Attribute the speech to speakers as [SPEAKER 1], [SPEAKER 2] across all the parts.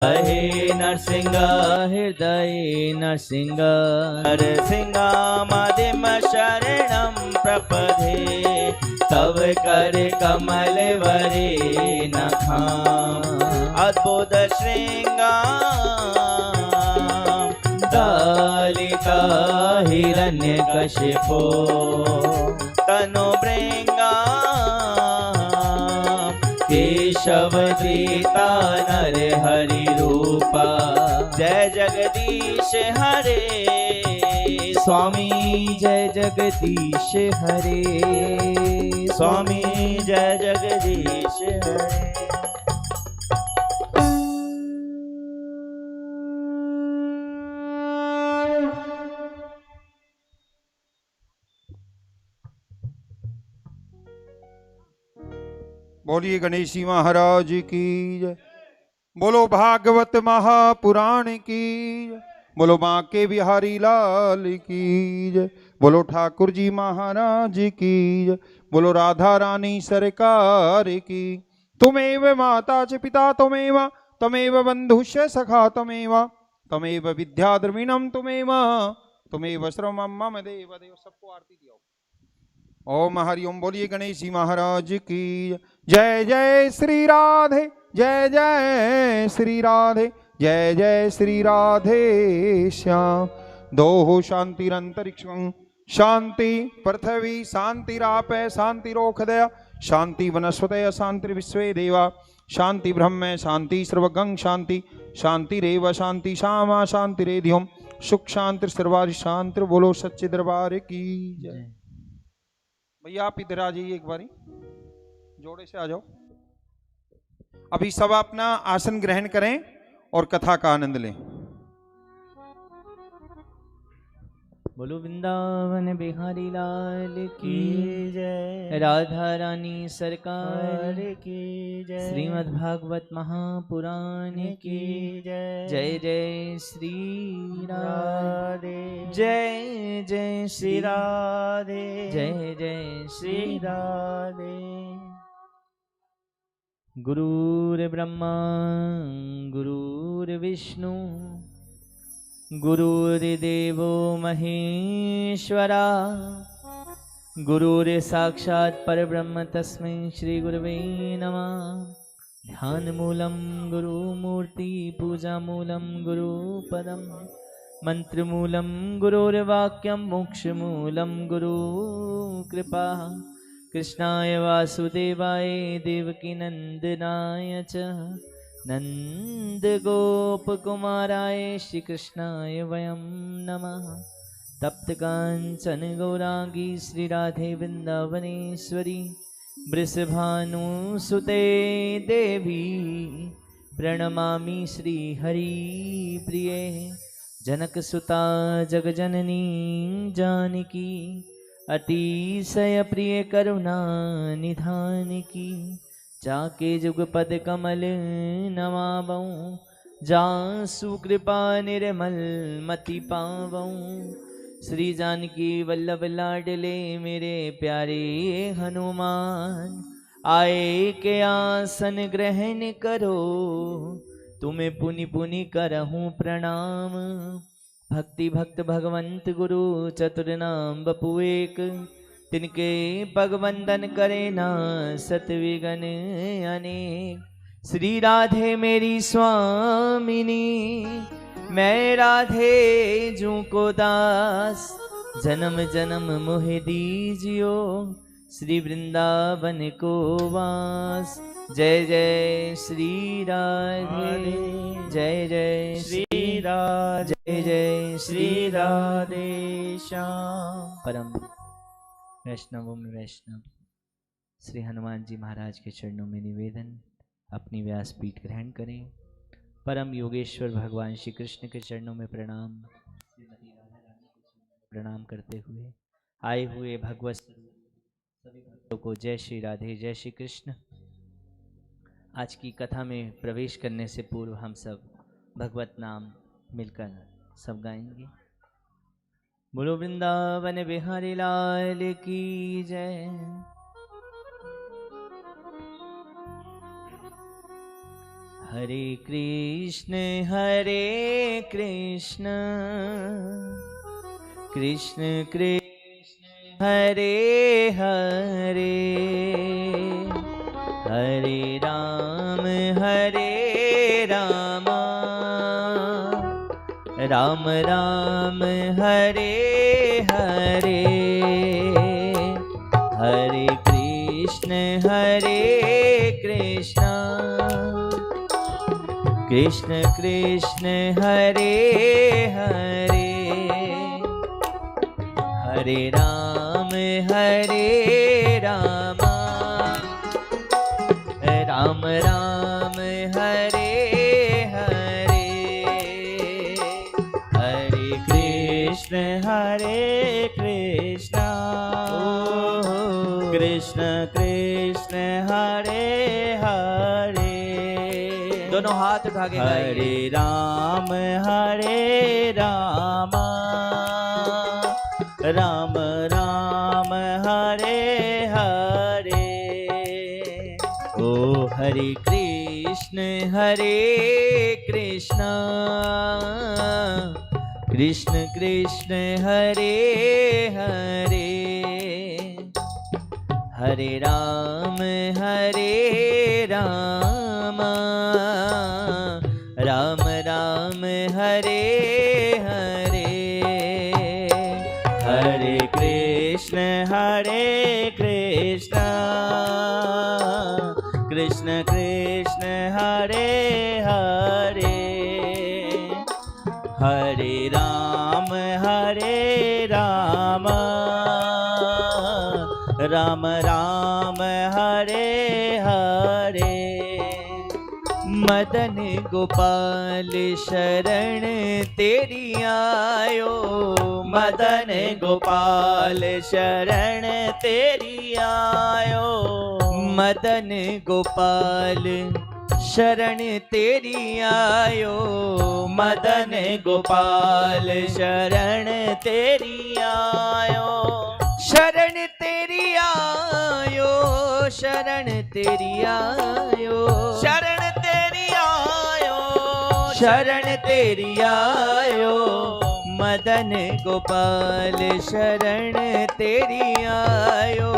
[SPEAKER 1] हे नरसिंह हृदय नरसिंह नरसिंहामदिम शरणं प्रपदे तव कर कमल वरे नखा अद्भुत श्रृंगा दालिका हिरण्यकशिपो तनु भृंगा केशवदीता नर हरि रूपा जय जगदीश हरे स्वामी जय जगदीश हरे स्वामी जय जगदीश हरे।
[SPEAKER 2] बोलिए गणेश जी महाराज की जय। बोलो भागवत महापुराण की जय। बोलो बांके बिहारी लाल की जय। बोलो ठाकुर जी महाराज की जय। बोलो राधा रानी सरकार की। तुमेव माता च पिता तुमेव तमेव बंधुश्च सखा तमेव विद्या द्रविणम तुमेव श्रमम मम देव देव। सबको आरती दिया। ओम हरि ओम। बोलिए गणेश जी महाराज की जय। जय श्री राधे जय जय श्री राधे जय जय श्री राधे श्याम। दोहो शांतिरंतरिक्षं शांति पृथ्वी शांतिरापै शांतिरोखदय शांति वनस्पतय शांति विश्वे देवा शांति ब्रह्म शांति सर्वगं शांति शांतिरेव शांति श्यामा शांतिरेधियों सुख शांति सर्वारि शांति। बोलो सच्चे दरबार की जय। भैया आप इधर आ जाइए एक बारी, जोड़े से आ जाओ। अभी सब अपना आसन ग्रहण करें और कथा का आनंद लें।
[SPEAKER 1] बोलो वृंदावन बिहारी लाल की जय, राधा रानी सरकार की जय, श्रीमद् भागवत महापुराण की जय। जय जय श्री राधे जय जय श्री राधे जय जय श्री राधे। गुरुर्ब्रह्मा गुरुर्विष्णु गुरुर्देवो महेश्वरा गुरुर्साक्षात् परब्रह्म तस्मै श्री गुरवे नमः। ध्यानमूलं गुरुमूर्ति पूजामूलं गुरुपदं मंत्रमूलं गुरुर्वाक्यं मोक्षमूलं गुरुकृपा। कृष्णाय वासुदेवाय देवकीनन्दनाय च नंद गोप कुमाराय श्री कृष्णाय वयं नमः। तप्त कांचन गौरांगी श्री राधे वृंदावनेश्वरी वृषभानुसुते देवी प्रणमामि श्री हरि प्रिये। जनकसुता जगजननी जानकी अतिशय प्रिय करुणा निधान की। जाके जुगपद कमल नमावऊँ जासु कृपा निर्मल मति पावऊँ। श्री जानकी वल्लभ लाडले मेरे प्यारे हनुमान आए के आसन ग्रहण करो तुम्हें पुनि पुनि करहूँ प्रणाम। भक्ति भक्त भगवंत गुरु चतुर्नाम बपु एक तिनके पग वंदन करे ना सतविगन अनेक। श्री राधे मेरी स्वामिनी मैं राधे जू को दास जन्म जन्म मोहे दीजियो श्री वृंदावन को वास। जय जय श्री राधे जय जय श्री राधे जय जय श्री राधे श्याम। परम वैष्णवों में वैष्णव श्री हनुमान जी महाराज के चरणों में निवेदन, अपनी व्यासपीठ ग्रहण करें। परम योगेश्वर भगवान श्री कृष्ण के चरणों में प्रणाम करते हुए आए हुए भगवत सभी भक्तों को जय श्री राधे जय श्री कृष्ण। आज की कथा में प्रवेश करने से पूर्व हम सब भगवत नाम मिलकर सब गाएंगे। बोलो वृंदावन बिहारी लाल की जय। हरे कृष्ण कृष्ण कृष्ण हरे हरे, हरे राम राम राम हरे हरे, हरे कृष्ण कृष्ण कृष्ण हरे हरे, हरे राम राम राम हरे हरे, हरे कृष्ण कृष्ण कृष्ण हरे हरे। दोनों हाथ उठा के हरे राम राम राम हरे हरे। ओ हरे कृष्ण कृष्ण कृष्ण हरे हरे, हरे राम राम राम हरे हरे, हरे कृष्ण कृष्ण कृष्ण हरे हरे, हरे राम राम राम हरे हरे। मदन गोपाल शरण तेरी आयो, मदन गोपाल शरण तेरी आयो, मदन गोपाल शरण तेरी आयो, मदन गोपाल शरण तेरी आयो, शरण तेरी आयो, शरण तेरी आयो, शरण तेरी आयो, शरण तेरी आयो, मदन गोपाल शरण तेरी आयो,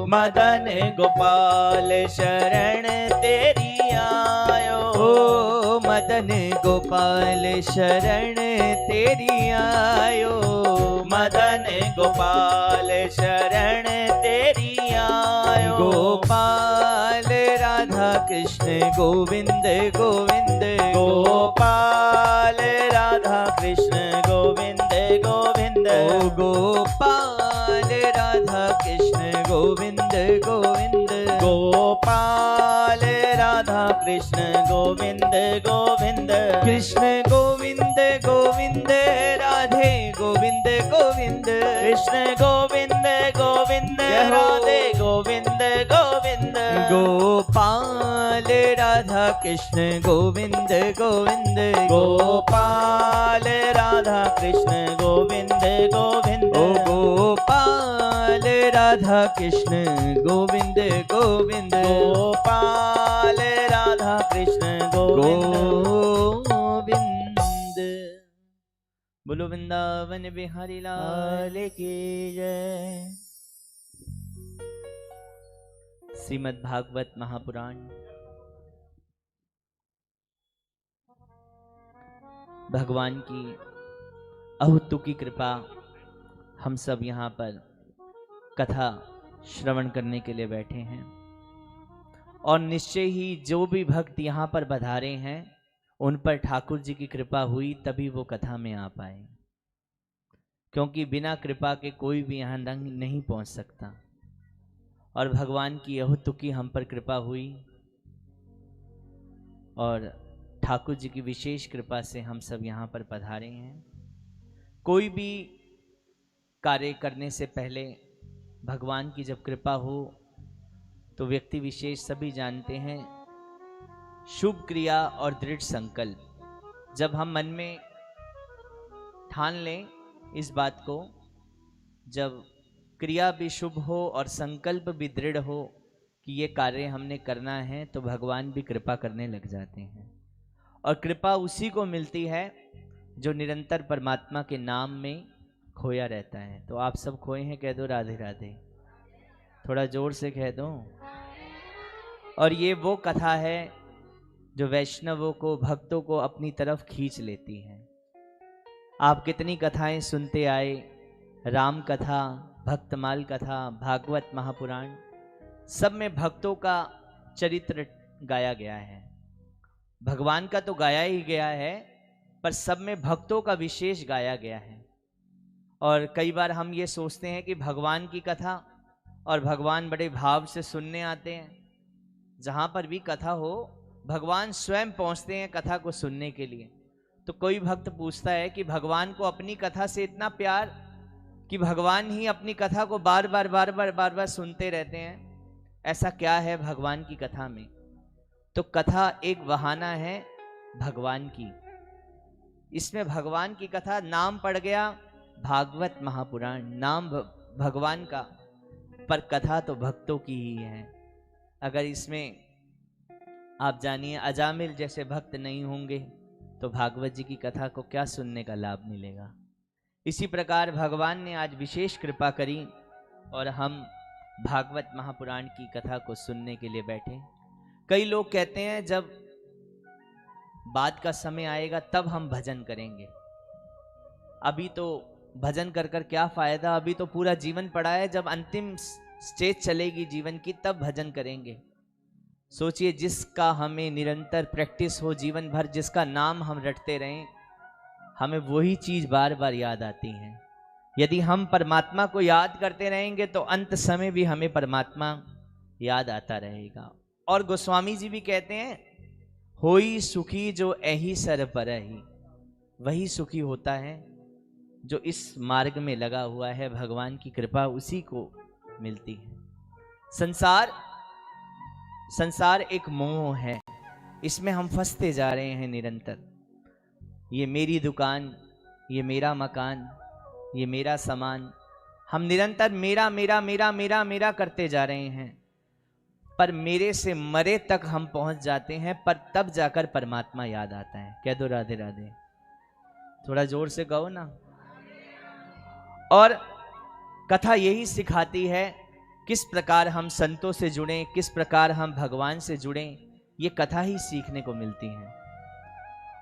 [SPEAKER 1] मदन गोपाल शरण तेरी आयो, ओ मदन गोपाल शरण तेरी आयो, मदन गोपाल शरण तेरी आयो, गोपाल राधा कृष्ण गोविंद गोविंद, गोपाल राधा कृष्ण गोविंद गोविंद, ओ गोपाल राधा कृष्ण गोविंद गोविंद, गोपाल राधा कृष्ण गोविंद गोविंद, कृष्ण गोविंद गोविंद राधे गोविंद गोविंद, कृष्ण गोविंद गोविंद राधे गोविंद गोविंद, गोपाल राधा कृष्ण गोविंद गोविंद, गोपाल राधा कृष्ण गोविंद गोविंद, ओ गोपाल राधा कृष्ण गोविंद गोविंद, गोपाल राधा कृष्ण गोविंद। बोलो वृंदावन बिहारी लाल की जय। श्रीमद् भागवत महापुराण भगवान की अहुतुकी कृपा, हम सब यहाँ पर कथा श्रवण करने के लिए बैठे हैं और निश्चय ही जो भी भक्त यहाँ पर पधारे हैं उन पर ठाकुर जी की कृपा हुई तभी वो कथा में आ पाए, क्योंकि बिना कृपा के कोई भी यहाँ नहीं पहुँच सकता। और भगवान की अहुतुकी हम पर कृपा हुई और ठाकुर जी की विशेष कृपा से हम सब यहाँ पर पधारे हैं। कोई भी कार्य करने से पहले भगवान की जब कृपा हो तो व्यक्ति विशेष सभी जानते हैं, शुभ क्रिया और दृढ़ संकल्प, जब हम मन में ठान लें इस बात को, जब क्रिया भी शुभ हो और संकल्प भी दृढ़ हो कि ये कार्य हमने करना है, तो भगवान भी कृपा करने लग जाते हैं। और कृपा उसी को मिलती है जो निरंतर परमात्मा के नाम में खोया रहता है। तो आप सब खोए हैं, कह दो राधे राधे, थोड़ा जोर से कह दो। और ये वो कथा है जो वैष्णवों को, भक्तों को अपनी तरफ खींच लेती है। आप कितनी कथाएं सुनते आए, राम कथा, भक्तमाल कथा, भागवत महापुराण, सब में भक्तों का चरित्र गाया गया है। भगवान का तो गाया ही गया है, पर सब में भक्तों का विशेष गाया गया है। और कई बार हम ये सोचते हैं कि भगवान की कथा, और भगवान बड़े भाव से सुनने आते हैं। जहाँ पर भी कथा हो, भगवान स्वयं पहुँचते हैं कथा को सुनने के लिए। तो कोई भक्त पूछता है कि भगवान को अपनी कथा से इतना प्यार कि भगवान ही अपनी कथा को बार बार सुनते रहते हैं, ऐसा क्या है भगवान की कथा में? तो कथा एक बहाना है भगवान की। इसमें भगवान की कथा, नाम पड़ गया भागवत महापुराण, नाम भगवान का, पर कथा तो भक्तों की ही है। अगर इसमें आप जानिए अजामिल जैसे भक्त नहीं होंगे तो भागवत जी की कथा को क्या सुनने का लाभ मिलेगा। इसी प्रकार भगवान ने आज विशेष कृपा करी और हम भागवत महापुराण की कथा को सुनने के लिए बैठे। कई लोग कहते हैं जब बाद का समय आएगा तब हम भजन करेंगे। अभी तो भजन कर कर क्या फायदा, अभी तो पूरा जीवन पड़ा है, जब अंतिम स्टेज चलेगी जीवन की तब भजन करेंगे। सोचिए, जिसका हमें निरंतर प्रैक्टिस हो जीवन भर, जिसका नाम हम रटते रहें, हमें वही चीज बार बार याद आती है। यदि हम परमात्मा को याद करते रहेंगे तो अंत समय भी हमें परमात्मा याद आता रहेगा। और गोस्वामी जी भी कहते हैं, होई सुखी जो एही सर परहि, वही सुखी होता है जो इस मार्ग में लगा हुआ है। भगवान की कृपा उसी को मिलती है। संसार एक मोह है, इसमें हम फंसते जा रहे हैं निरंतर। ये मेरी दुकान, ये मेरा मकान, ये मेरा सामान, हम निरंतर मेरा मेरा मेरा मेरा मेरा करते जा रहे हैं। पर मेरे से मरे तक हम पहुंच जाते हैं, पर तब जाकर परमात्मा याद आता है। कह दो राधे राधे, थोड़ा जोर से कहो ना। और कथा यही सिखाती है किस प्रकार हम संतों से जुड़ें, किस प्रकार हम भगवान से जुड़ें, ये कथा ही सीखने को मिलती है।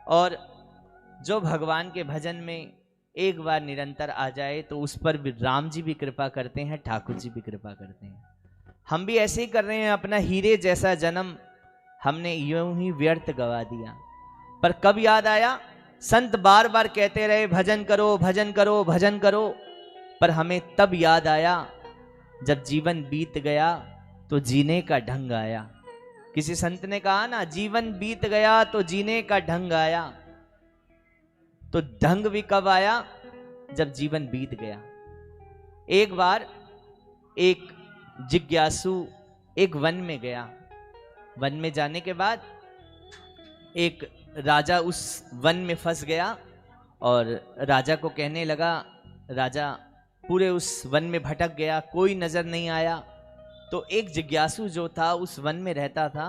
[SPEAKER 1] और जो भगवान के भजन में एक बार निरंतर आ जाए तो उस पर भी राम जी भी कृपा करते हैं, ठाकुर जी भी कृपा करते हैं। हम भी ऐसे ही कर रहे हैं। अपना हीरे जैसा जन्म हमने यूं ही व्यर्थ गवा दिया। पर कब याद आया? संत बार बार कहते रहे भजन करो भजन करो भजन करो, पर हमें तब याद आया जब जीवन बीत गया तो जीने का ढंग आया। किसी संत ने कहा ना, जीवन बीत गया तो जीने का ढंग आया। तो ढंग भी कब आया? जब जीवन बीत गया। एक बार एक जिज्ञासु एक वन में गया। वन में जाने के बाद एक राजा उस वन में फंस गया और राजा को कहने लगा, राजा पूरे उस वन में भटक गया, कोई नजर नहीं आया। तो एक जिज्ञासु जो था उस वन में रहता था,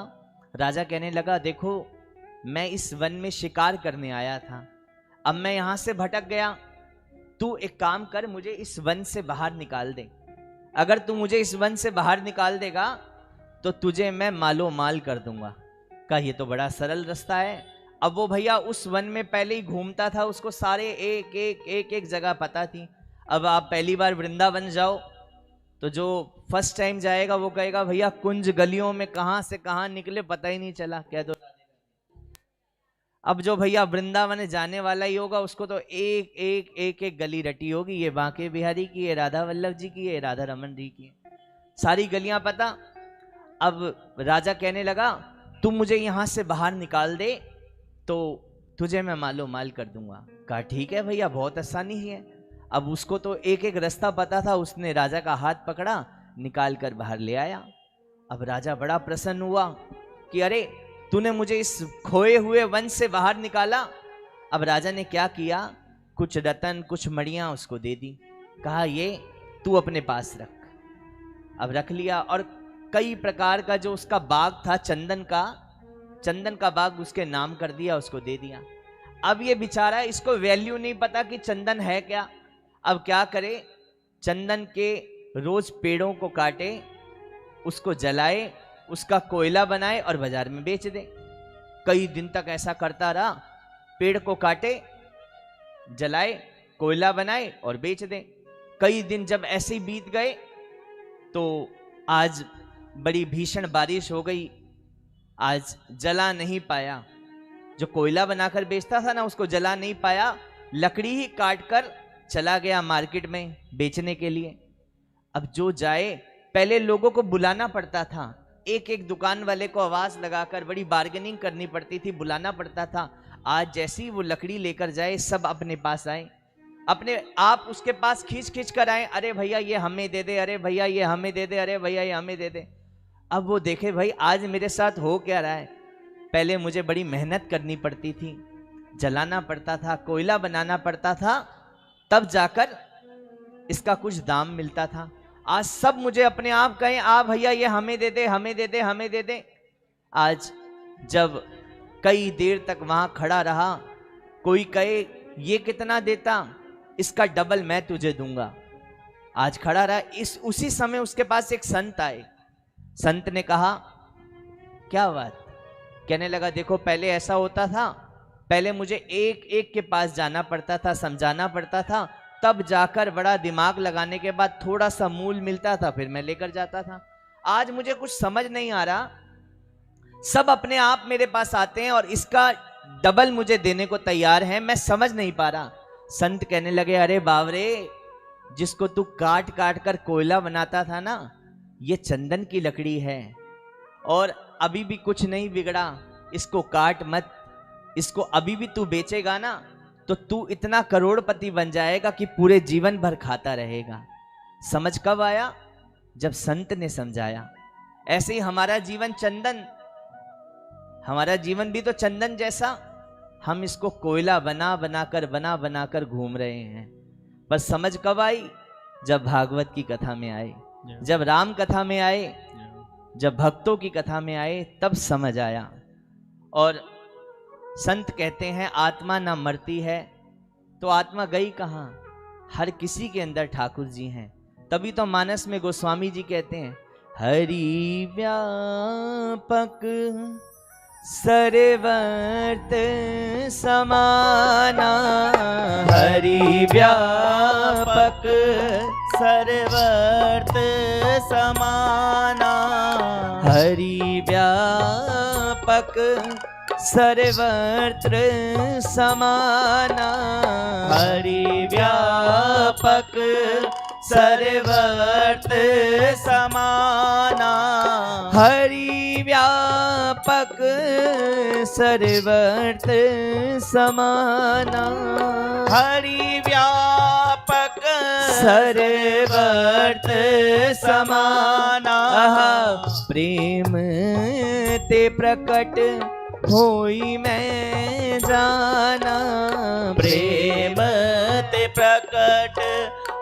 [SPEAKER 1] राजा कहने लगा, देखो मैं इस वन में शिकार करने आया था, अब मैं यहां से भटक गया, तू एक काम कर, मुझे इस वन से बाहर निकाल दे। अगर तू मुझे इस वन से बाहर निकाल देगा तो तुझे मैं मालो माल कर दूंगा। कहा ये तो बड़ा सरल रास्ता है। अब वो भैया उस वन में पहले ही घूमता था, उसको सारे एक एक एक एक जगह पता थी। अब आप पहली बार वृंदावन जाओ तो जो फर्स्ट टाइम जाएगा वो कहेगा, भैया कुंज गलियों में कहां से कहां निकले पता ही नहीं चला। कह दो। अब जो भैया वृंदावन जाने वाला ही होगा उसको तो एक एक एक एक गली रटी होगी, ये बांके बिहारी की, ये राधा वल्लभ जी की, ये राधा रमन जी की, सारी गलियां पता। अब राजा कहने लगा, तुम मुझे यहां से बाहर निकाल दे तो तुझे मैं मालो माल कर दूंगा। कहा ठीक है भैया, बहुत आसानी ही है। अब उसको तो एक एक रास्ता पता था, उसने राजा का हाथ पकड़ा, निकाल कर बाहर ले आया। अब राजा बड़ा प्रसन्न हुआ कि अरे तूने मुझे इस खोए हुए वन से बाहर निकाला। अब राजा ने क्या किया, कुछ रतन कुछ मड़ियां उसको दे दी। कहा ये तू अपने पास रख। अब रख लिया और कई प्रकार का जो उसका बाग था चंदन का, चंदन का बाग उसके नाम कर दिया, उसको दे दिया। अब ये बेचारा, इसको वैल्यू नहीं पता कि चंदन है क्या। अब क्या करे, चंदन के रोज पेड़ों को काटे, उसको जलाए, उसका कोयला बनाए और बाजार में बेच दे। कई दिन तक ऐसा करता रहा, पेड़ को काटे, जलाए, कोयला बनाए और बेच दे। कई दिन जब ऐसे ही बीत गए तो आज बड़ी भीषण बारिश हो गई, आज जला नहीं पाया। जो कोयला बनाकर बेचता था ना, उसको जला नहीं पाया, लकड़ी ही काट कर चला गया मार्केट में बेचने के लिए। अब जो जाए, पहले लोगों को बुलाना पड़ता था, एक एक दुकान वाले को आवाज लगाकर बड़ी बार्गेनिंग करनी पड़ती थी, बुलाना पड़ता था। आज जैसी वो लकड़ी लेकर जाए, सब अपने पास आए, अपने आप उसके पास खींच खींच कर आए, अरे भैया ये हमें दे दे, अरे भैया ये हमें दे दे, अरे भैया ये हमें दे दे। अब वो देखे, भाई आज मेरे साथ हो क्या रहा है। पहले मुझे बड़ी मेहनत करनी पड़ती थी, जलाना पड़ता था, कोयला बनाना पड़ता था, तब जाकर इसका कुछ दाम मिलता था। आज सब मुझे अपने आप कहें, आ भैया ये हमें दे दे, हमें दे दे, हमें दे दे। आज जब कई देर तक वहां खड़ा रहा, कोई कहे ये कितना देता, इसका डबल मैं तुझे दूंगा। आज खड़ा रहा, उसी समय उसके पास एक संत आए। संत ने कहा, क्या बात? कहने लगा, देखो पहले ऐसा होता था, पहले मुझे एक एक के पास जाना पड़ता था, समझाना पड़ता था, तब जाकर बड़ा दिमाग लगाने के बाद थोड़ा सा मूल मिलता था, फिर मैं लेकर जाता था। आज मुझे कुछ समझ नहीं आ रहा, सब अपने आप मेरे पास आते हैं और इसका डबल मुझे देने को तैयार हैं, मैं समझ नहीं पा रहा। संत कहने लगे, अरे बावरे, जिसको तू काट काट कर कोयला बनाता था ना, ये चंदन की लकड़ी है और अभी भी कुछ नहीं बिगड़ा, इसको काट मत, इसको अभी भी तू बेचेगा ना तो तू इतना करोड़पति बन जाएगा कि पूरे जीवन भर खाता रहेगा। समझ कब आया? जब संत ने समझाया। ऐसे ही हमारा जीवन चंदन, हमारा जीवन भी तो चंदन जैसा, हम इसको कोयला बना बनाकर घूम रहे हैं। पर समझ कब आई? जब भागवत की कथा में आए, जब राम कथा में आए, जब भक्तों की कथा में आए, तब समझ आया। और संत कहते हैं आत्मा ना मरती है, तो आत्मा गई कहाँ? हर किसी के अंदर ठाकुर जी हैं। तभी तो मानस में गोस्वामी जी कहते हैं, हरि व्यापक सर्वर्त समाना, हरि व्यापक सर्वर्त समाना, हरि व्यापक सर्वत्र समाना, हरि व्यापक सर्वत्र समाना, हरि व्यापक सर्वत्र समाना, हरि व्यापक सर्वत्र समाना। प्रेम ते प्रकट होई मैं जाना, प्रेम ते प्रकट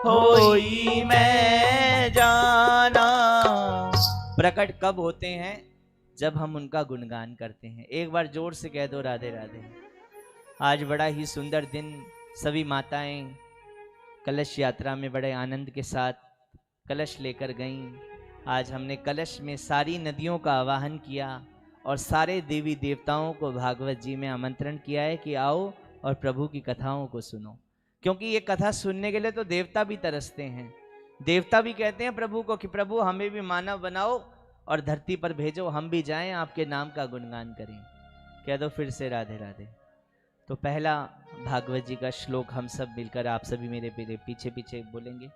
[SPEAKER 1] होई मैं जाना। प्रकट कब होते हैं? जब हम उनका गुणगान करते हैं। एक बार जोर से कह दो राधे राधे। आज बड़ा ही सुंदर दिन, सभी माताएं कलश यात्रा में बड़े आनंद के साथ कलश लेकर गईं। आज हमने कलश में सारी नदियों का आवाहन किया और सारे देवी देवताओं को भागवत जी में आमंत्रण किया है कि आओ और प्रभु की कथाओं को सुनो। क्योंकि ये कथा सुनने के लिए तो देवता भी तरसते हैं। देवता भी कहते हैं प्रभु को कि प्रभु हमें भी मानव बनाओ और धरती पर भेजो, हम भी जाएं आपके नाम का गुणगान करें। कह दो फिर से राधे राधे। तो पहला भागवत जी का श्लोक हम सब मिलकर, आप सभी मेरे पीछे पीछे बोलेंगे।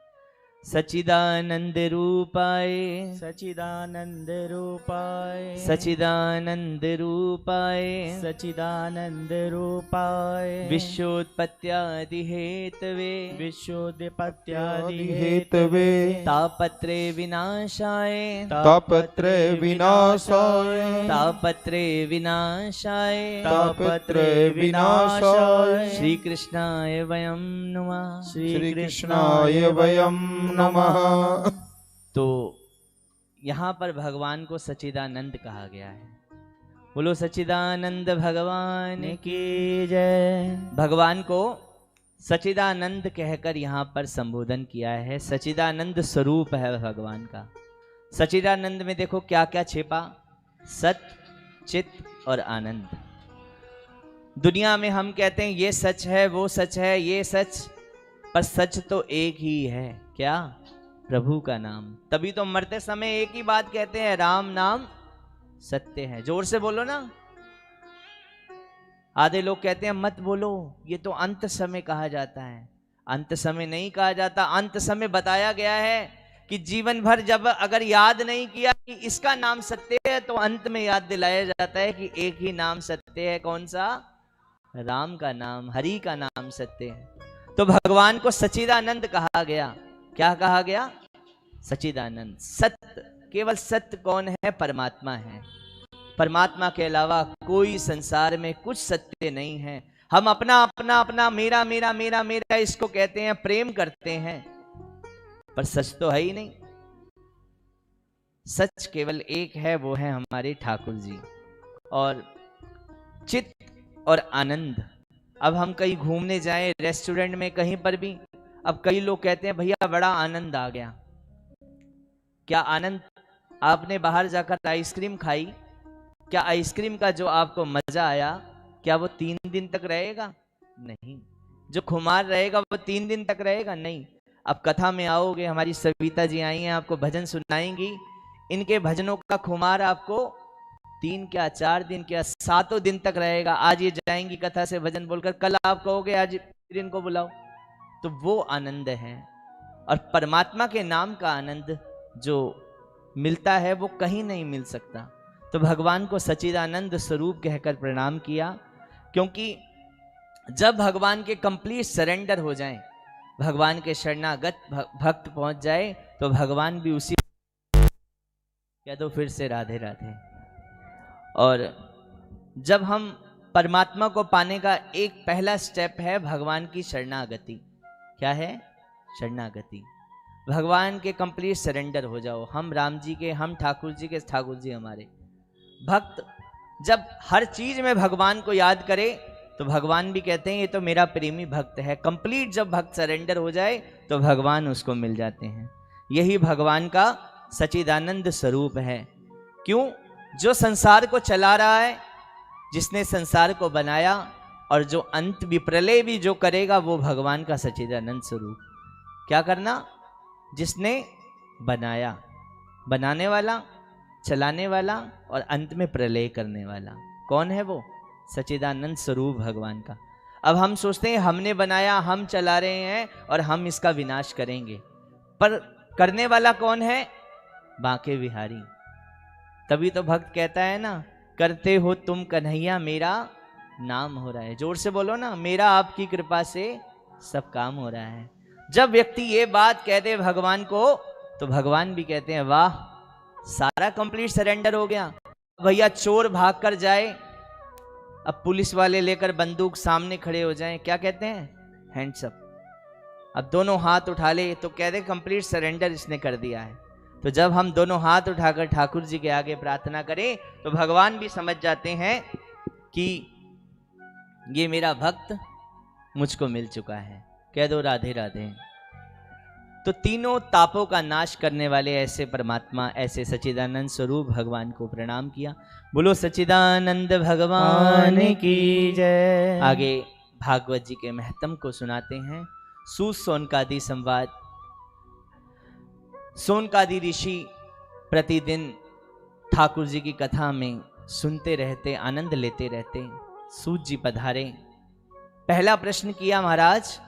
[SPEAKER 1] सचिदानंद रूपाय,
[SPEAKER 3] सचिदानंद रूपाय,
[SPEAKER 1] सचिदानंद रूपाय,
[SPEAKER 3] सचिदानंद रूपाय,
[SPEAKER 1] विश्वोत्पत्त्यादि हेतवे,
[SPEAKER 3] विश्वोत्पत्त्यादि
[SPEAKER 2] हेतवे,
[SPEAKER 1] तापत्रे विनाशाय,
[SPEAKER 2] तापत्रे विनाशाय,
[SPEAKER 1] तापत्रे विनाशाय,
[SPEAKER 2] तापत्रे विनाशाय,
[SPEAKER 1] श्री कृष्णाय वयं नमः,
[SPEAKER 2] श्री कृष्णाय वयं नमः।
[SPEAKER 1] तो यहाँ पर भगवान को सच्चिदानंद कहा गया है। बोलो सच्चिदानंद भगवान
[SPEAKER 3] की जय।
[SPEAKER 1] भगवान को सच्चिदानंद कहकर यहाँ पर संबोधन किया है। सच्चिदानंद स्वरूप है भगवान का। सच्चिदानंद में देखो क्या क्या छिपा, सत्य, चित्त और आनंद। दुनिया में हम कहते हैं ये सच है, वो सच है, ये सच, पर सच तो एक ही है। क्या? प्रभु का नाम। तभी तो मरते समय एक ही बात कहते हैं, राम नाम सत्य है। जोर से बोलो ना। आधे लोग कहते हैं मत बोलो, ये तो अंत समय कहा जाता है। अंत समय नहीं कहा जाता। अंत समय बताया गया है कि जीवन भर जब अगर याद नहीं किया कि इसका नाम सत्य है, तो अंत में याद दिलाया जाता है कि एक ही नाम सत्य है। कौन सा? राम का नाम, हरि का नाम सत्य है। तो भगवान को सच्चिदानंद कहा गया। क्या कहा गया? सच्चिदानंद। सत्य, केवल सत्य कौन है? परमात्मा है। परमात्मा के अलावा कोई संसार में कुछ सत्य नहीं है। हम अपना अपना अपना मेरा मेरा मेरा मेरा इसको कहते हैं, प्रेम करते हैं, पर सच तो है ही नहीं। सच केवल एक है, वो है हमारे ठाकुर जी। और चित्त और आनंद। अब हम कहीं घूमने जाएं, रेस्टोरेंट में, कहीं पर भी, अब कई लोग कहते हैं भैया बड़ा आनंद आ गया। क्या आनंद? आपने बाहर जाकर आइसक्रीम खाई, क्या आइसक्रीम का जो आपको मजा आया, क्या वो 3 दिन तक रहेगा? नहीं। जो खुमार रहेगा वो 3 दिन तक रहेगा? नहीं। अब कथा में आओगे, हमारी सविता जी आई हैं, आपको भजन सुनाएंगी। इनके भजनों का खुमार आपको 3 क्या 4 दिन क्या 7 दिन तक रहेगा। आज ये जाएंगी कथा से भजन बोलकर, कल आप कहोगे आज फिर इनको बुलाओ। तो वो आनंद है। और परमात्मा के नाम का आनंद जो मिलता है वो कहीं नहीं मिल सकता। तो भगवान को सच्चिदानंद स्वरूप कहकर प्रणाम किया, क्योंकि जब भगवान के कंप्लीट सरेंडर हो जाएं, भगवान के भक्त पहुंच जाए, तो भगवान भी उसी कह दो फिर से राधे राधे। और जब हम परमात्मा को पाने का एक पहला स्टेप है भगवान की शरणागति। क्या है? शरणागति। भगवान के कंप्लीट सरेंडर हो जाओ। हम राम जी के, हम ठाकुर जी के, ठाकुर जी हमारे। भक्त जब हर चीज में भगवान को याद करे, तो भगवान भी कहते हैं ये तो मेरा प्रेमी भक्त है। कंप्लीट जब भक्त सरेंडर हो जाए, तो भगवान उसको मिल जाते हैं। यही भगवान का सच्चिदानंद स्वरूप है। क्यों? जो संसार को चला रहा है, जिसने संसार को बनाया, और जो अंत भी, प्रलय भी जो करेगा, वो भगवान का सच्चिदानंद स्वरूप। क्या करना? जिसने बनाया, बनाने वाला, चलाने वाला, और अंत में प्रलय करने वाला। कौन है वो? सच्चिदानंद स्वरूप भगवान का। अब हम सोचते हैं हमने बनाया, हम चला रहे हैं और हम इसका विनाश करेंगे, पर करने वाला कौन है? बांके बिहारी। तभी तो भक्त कहता है ना, करते हो तुम कन्हैया मेरा नाम हो रहा है। जोर से बोलो ना, मेरा आपकी कृपा से सब काम हो रहा है। जब व्यक्ति ये बात कह दे भगवान को, तो भगवान भी कहते हैं वाह, सारा कंप्लीट सरेंडर हो गया। भैया चोर भाग कर जाए, अब पुलिस वाले लेकर बंदूक सामने खड़े हो जाएं, क्या कहते हैं? Hands up. अब दोनों हाथ उठा ले, तो कहते कंप्लीट सरेंडर इसने कर दिया है। तो जब हम दोनों हाथ उठाकर ठाकुर जी के आगे प्रार्थना करें, तो भगवान भी समझ जाते हैं कि ये मेरा भक्त मुझको मिल चुका है। कह दो राधे राधे। तो तीनों तापों का नाश करने वाले ऐसे परमात्मा, ऐसे सच्चिदानंद स्वरूप भगवान को प्रणाम किया। बोलो सच्चिदानंद भगवान की
[SPEAKER 3] जय।
[SPEAKER 1] आगे भागवत जी के महत्म को सुनाते हैं। सूत सोनकादि संवाद। सोनकादि ऋषि प्रतिदिन ठाकुर जी की कथा में सुनते रहते, आनंद लेते रहते। सूत जी पधारे। पहला प्रश्न किया, महाराज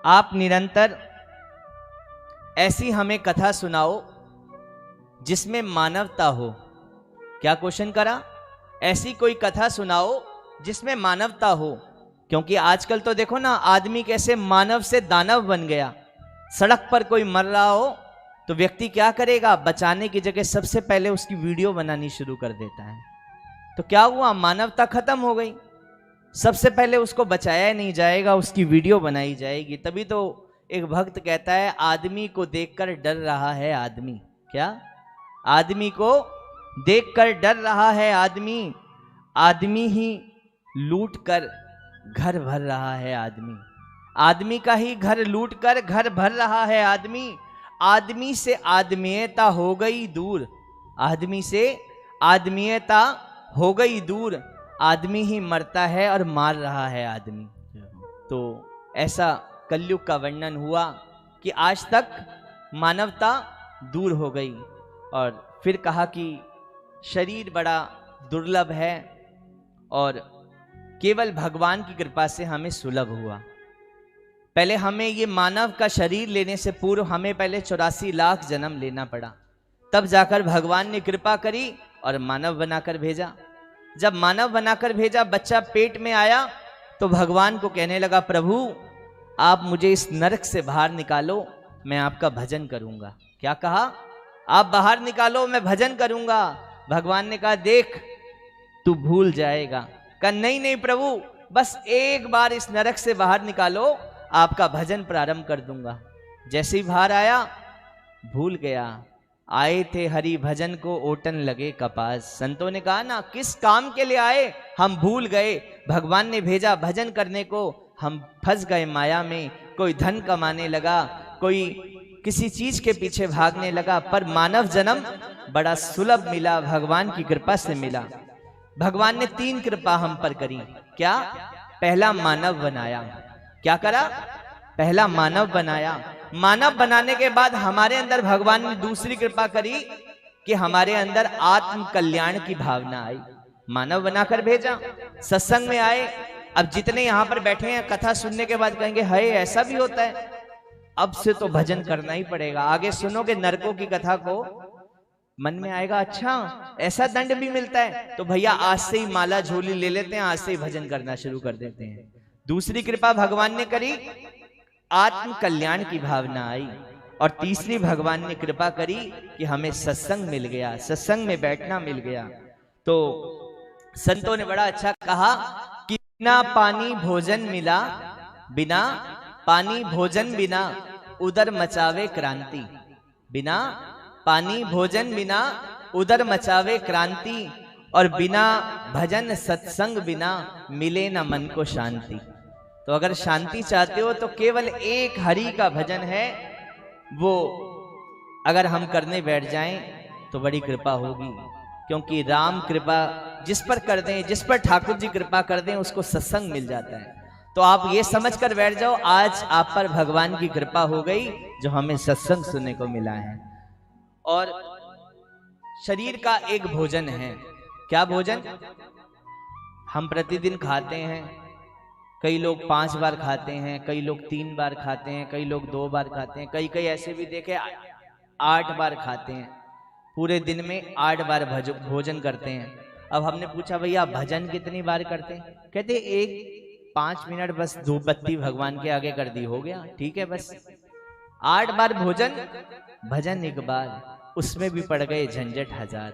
[SPEAKER 1] आप निरंतर ऐसी हमें कथा सुनाओ जिसमें मानवता हो। क्या क्वेश्चन करा? ऐसी कोई कथा सुनाओ जिसमें मानवता हो। क्योंकि आजकल तो देखो ना, आदमी कैसे मानव से दानव बन गया। सड़क पर कोई मर रहा हो तो व्यक्ति क्या करेगा? बचाने की जगह सबसे पहले उसकी वीडियो बनानी शुरू कर देता है। तो क्या हुआ? मानवता खत्म हो गई। सबसे पहले उसको बचाया नहीं जाएगा, उसकी वीडियो बनाई जाएगी। तभी तो एक भक्त कहता है, आदमी को देखकर डर रहा है आदमी। क्या? आदमी को देखकर डर रहा है आदमी, आदमी ही लूट कर घर भर रहा है। आदमी का ही घर लूट कर घर भर रहा है। आदमी से आदमीयता हो गई दूर। आदमी से आदमीयता हो गई दूर। आदमी ही मरता है और मार रहा है आदमी। तो ऐसा कलयुग का वर्णन हुआ कि आज तक मानवता दूर हो गई। और फिर कहा कि शरीर बड़ा दुर्लभ है और केवल भगवान की कृपा से हमें सुलभ हुआ। पहले हमें ये मानव का शरीर लेने से पूर्व हमें पहले 84 लाख जन्म लेना पड़ा, तब जाकर भगवान ने कृपा करी और मानव बनाकर भेजा। जब मानव बनाकर भेजा, बच्चा पेट में आया तो भगवान को कहने लगा, प्रभु आप मुझे इस नरक से बाहर निकालो, मैं आपका भजन करूंगा। क्या कहा? आप बाहर निकालो, मैं भजन करूंगा। भगवान ने कहा, देख तू भूल जाएगा। कहा, नहीं नहीं प्रभु, बस एक बार इस नरक से बाहर निकालो, आपका भजन प्रारंभ कर दूंगा। जैसे ही बाहर आया, भूल गया। आए थे हरि भजन को, ओटन लगे कपास। संतों ने कहा ना, किस काम के लिए आए, हम भूल गए। भगवान ने भेजा भजन करने को, हम फंस गए माया में। कोई धन कमाने लगा, कोई किसी चीज के पीछे भागने लगा, पर मानव जन्म बड़ा सुलभ मिला, भगवान की कृपा से मिला। भगवान ने 3 कृपा हम पर करी। क्या? पहला मानव बनाया। क्या करा? पहला मानव बनाया। मानव बनाने के बाद हमारे अंदर भगवान ने दूसरी कृपा करी कि हमारे अंदर आत्म कल्याण की भावना आई। मानव बनाकर भेजा, सत्संग में आए। अब जितने यहाँ पर बैठे हैं, कथा सुनने के बाद कहेंगे, हाय ऐसा भी होता है, अब से तो भजन करना ही पड़ेगा। आगे सुनोगे नरकों की कथा को, मन में आएगा, अच्छा ऐसा दंड भी मिलता है, तो भैया आज से ही माला झोली ले लेते हैं, आज से ही भजन करना शुरू कर देते हैं। दूसरी कृपा भगवान ने करी, आत्म कल्याण की भावना आई। और तीसरी भगवान ने कृपा करी कि हमें सत्संग मिल गया, सत्संग में बैठना मिल गया। तो संतों ने बड़ा अच्छा कहा कि बिना पानी भोजन मिला, बिना पानी भोजन बिना उदर मचावे क्रांति। बिना पानी भोजन बिना उदर मचावे क्रांति। और बिना भजन सत्संग बिना मिले न मन को शांति। तो अगर शांति चाहते हो तो केवल एक हरि का भजन है, वो अगर हम करने बैठ जाएं तो बड़ी कृपा होगी। क्योंकि राम कृपा जिस पर कर दें, जिस पर ठाकुर जी कृपा कर दें, उसको सत्संग मिल जाता है। तो आप ये समझ कर बैठ जाओ, आज आप पर भगवान की कृपा हो गई जो हमें सत्संग सुनने को मिला है। और शरीर का एक भोजन है। क्या भोजन? हम प्रतिदिन खाते हैं। कई लोग 5 बार खाते हैं, कई लोग 3 बार खाते हैं, कई लोग 2 बार खाते हैं, कई ऐसे भी देखे 8 बार खाते हैं। पूरे दिन में 8 बार भोजन करते हैं। अब हमने पूछा, भैया भजन कितनी बार करते हैं? कहते 5 मिनट बस धूप बत्ती भगवान के आगे कर दी, हो गया, ठीक है बस। 8 बार भोजन, भजन 1 बार, उसमें भी पड़ गए झंझट 1000।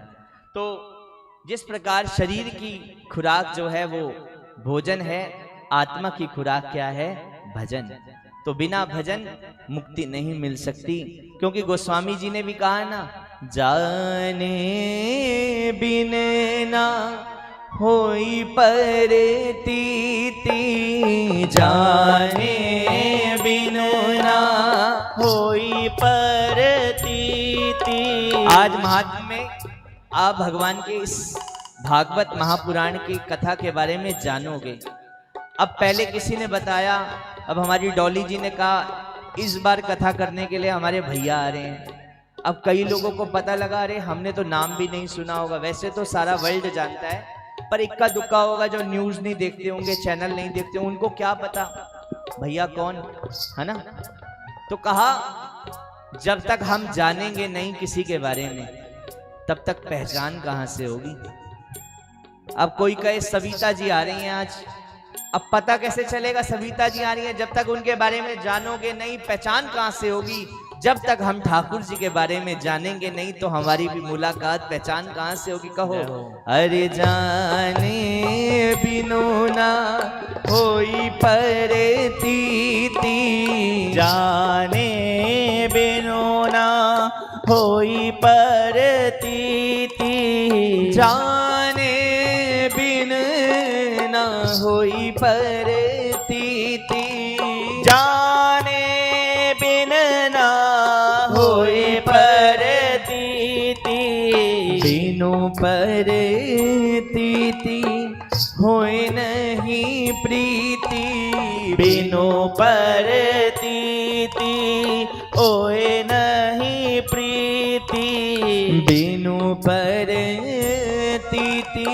[SPEAKER 1] तो जिस प्रकार शरीर की खुराक जो है वो भोजन है, आत्मा की खुराक क्या है? भजन। तो बिना भजन मुक्ति नहीं मिल सकती। क्योंकि गोस्वामी जी ने भी कहा ना, जाने बिन ना होई परतीति, जाने बिन ना
[SPEAKER 3] होई परतीति।
[SPEAKER 1] आज महात्म्य में आप भगवान के इस भागवत महापुराण की कथा के बारे में जानोगे। अब पहले किसी ने बताया, अब हमारी डॉली जी ने कहा इस बार कथा करने के लिए हमारे भैया आ रहे हैं। अब कई लोगों को पता लगा, अरे हमने तो नाम भी नहीं सुना होगा। वैसे तो सारा वर्ल्ड जानता है, पर इक्का दुक्का होगा जो न्यूज नहीं देखते होंगे, चैनल नहीं देखते, उनको क्या पता भैया कौन है ना। तो कहा जब तक हम जानेंगे नहीं किसी के बारे में, तब तक पहचान कहां से होगी। अब कोई कहे सविता जी आ रही हैं आज, अब पता कैसे चलेगा सविता जी आ रही है? जब तक उनके बारे में जानोगे नहीं, पहचान कहां से होगी? जब तक हम ठाकुर जी के बारे में जानेंगे नहीं, तो हमारी भी मुलाकात, पहचान कहां से होगी? कहो, अरे जाने बिनु ना होई परतीति,
[SPEAKER 3] जाने बिनु ना होई परतीति,
[SPEAKER 1] जाने बिन
[SPEAKER 3] पर तीति होए नहीं प्रीति, बिनु पर तीति होए नहीं प्रीति, बिनु पर तीति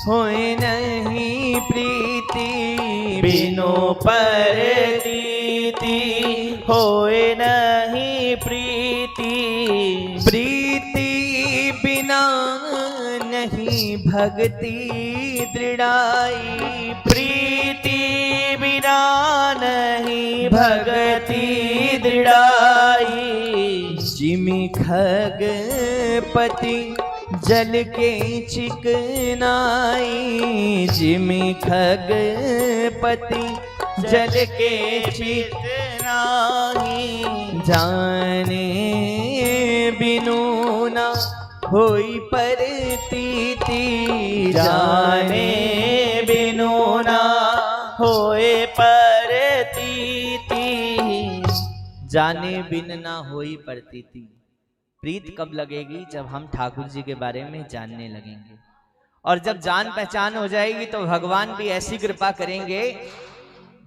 [SPEAKER 3] होए नहीं प्रीति, बिनु पर तीति होए नहीं प्रीति, प्रीति बिना नहीं भक्ति दृढ़ाई, प्रीति बिना नहीं भक्ति दृढ़ाई, जिमि खगपति जल के चिकनाई, जिमि खगपति जल के चिकनाई, जाने बिनु न होई परतीति, जाने बिनु न होए परतीति, जाने बिन ना होई परतीति। प्रीत कब लगेगी? जब हम ठाकुर जी के बारे में जानने लगेंगे, और जब जान पहचान हो जाएगी तो भगवान भी ऐसी कृपा करेंगे,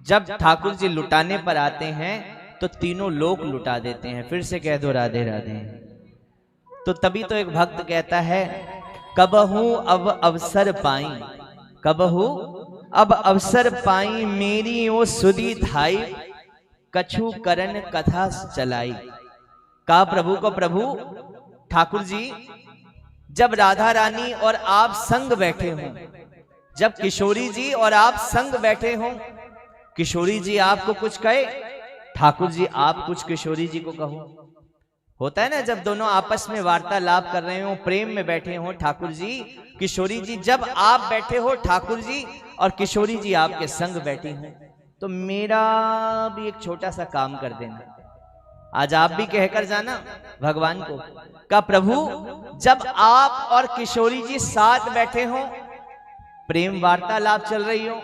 [SPEAKER 3] जब ठाकुर जी लुटाने पर आते हैं तो तीनों लोक लुटा देते हैं। फिर से कह दो राधे राधे। तो तभी तो एक भक्त कहता है, कबहू अब अवसर पाई, कबहू अब अवसर पाई, मेरी ओ सुधी धाई, कछु करन कथा चलाई। कहा प्रभु को, प्रभु ठाकुर जी जब राधा रानी और आप संग बैठे हों, जब किशोरी जी और आप संग बैठे हों, किशोरी जी आपको कुछ कहे, ठाकुर जी आप कुछ किशोरी जी को कहो। होता है ना, जब दोनों आपस में वार्तालाप कर रहे हो, प्रेम में बैठे हो, ठाकुर जी किशोरी जी, जब आप बैठे हो ठाकुर जी और किशोरी जी आपके संग बैठी हो, तो मेरा भी एक छोटा सा काम कर देना। आज आप भी कहकर जाना भगवान को, का प्रभु जब आप और किशोरी जी साथ बैठे हो, प्रेम वार्तालाप चल रही हो,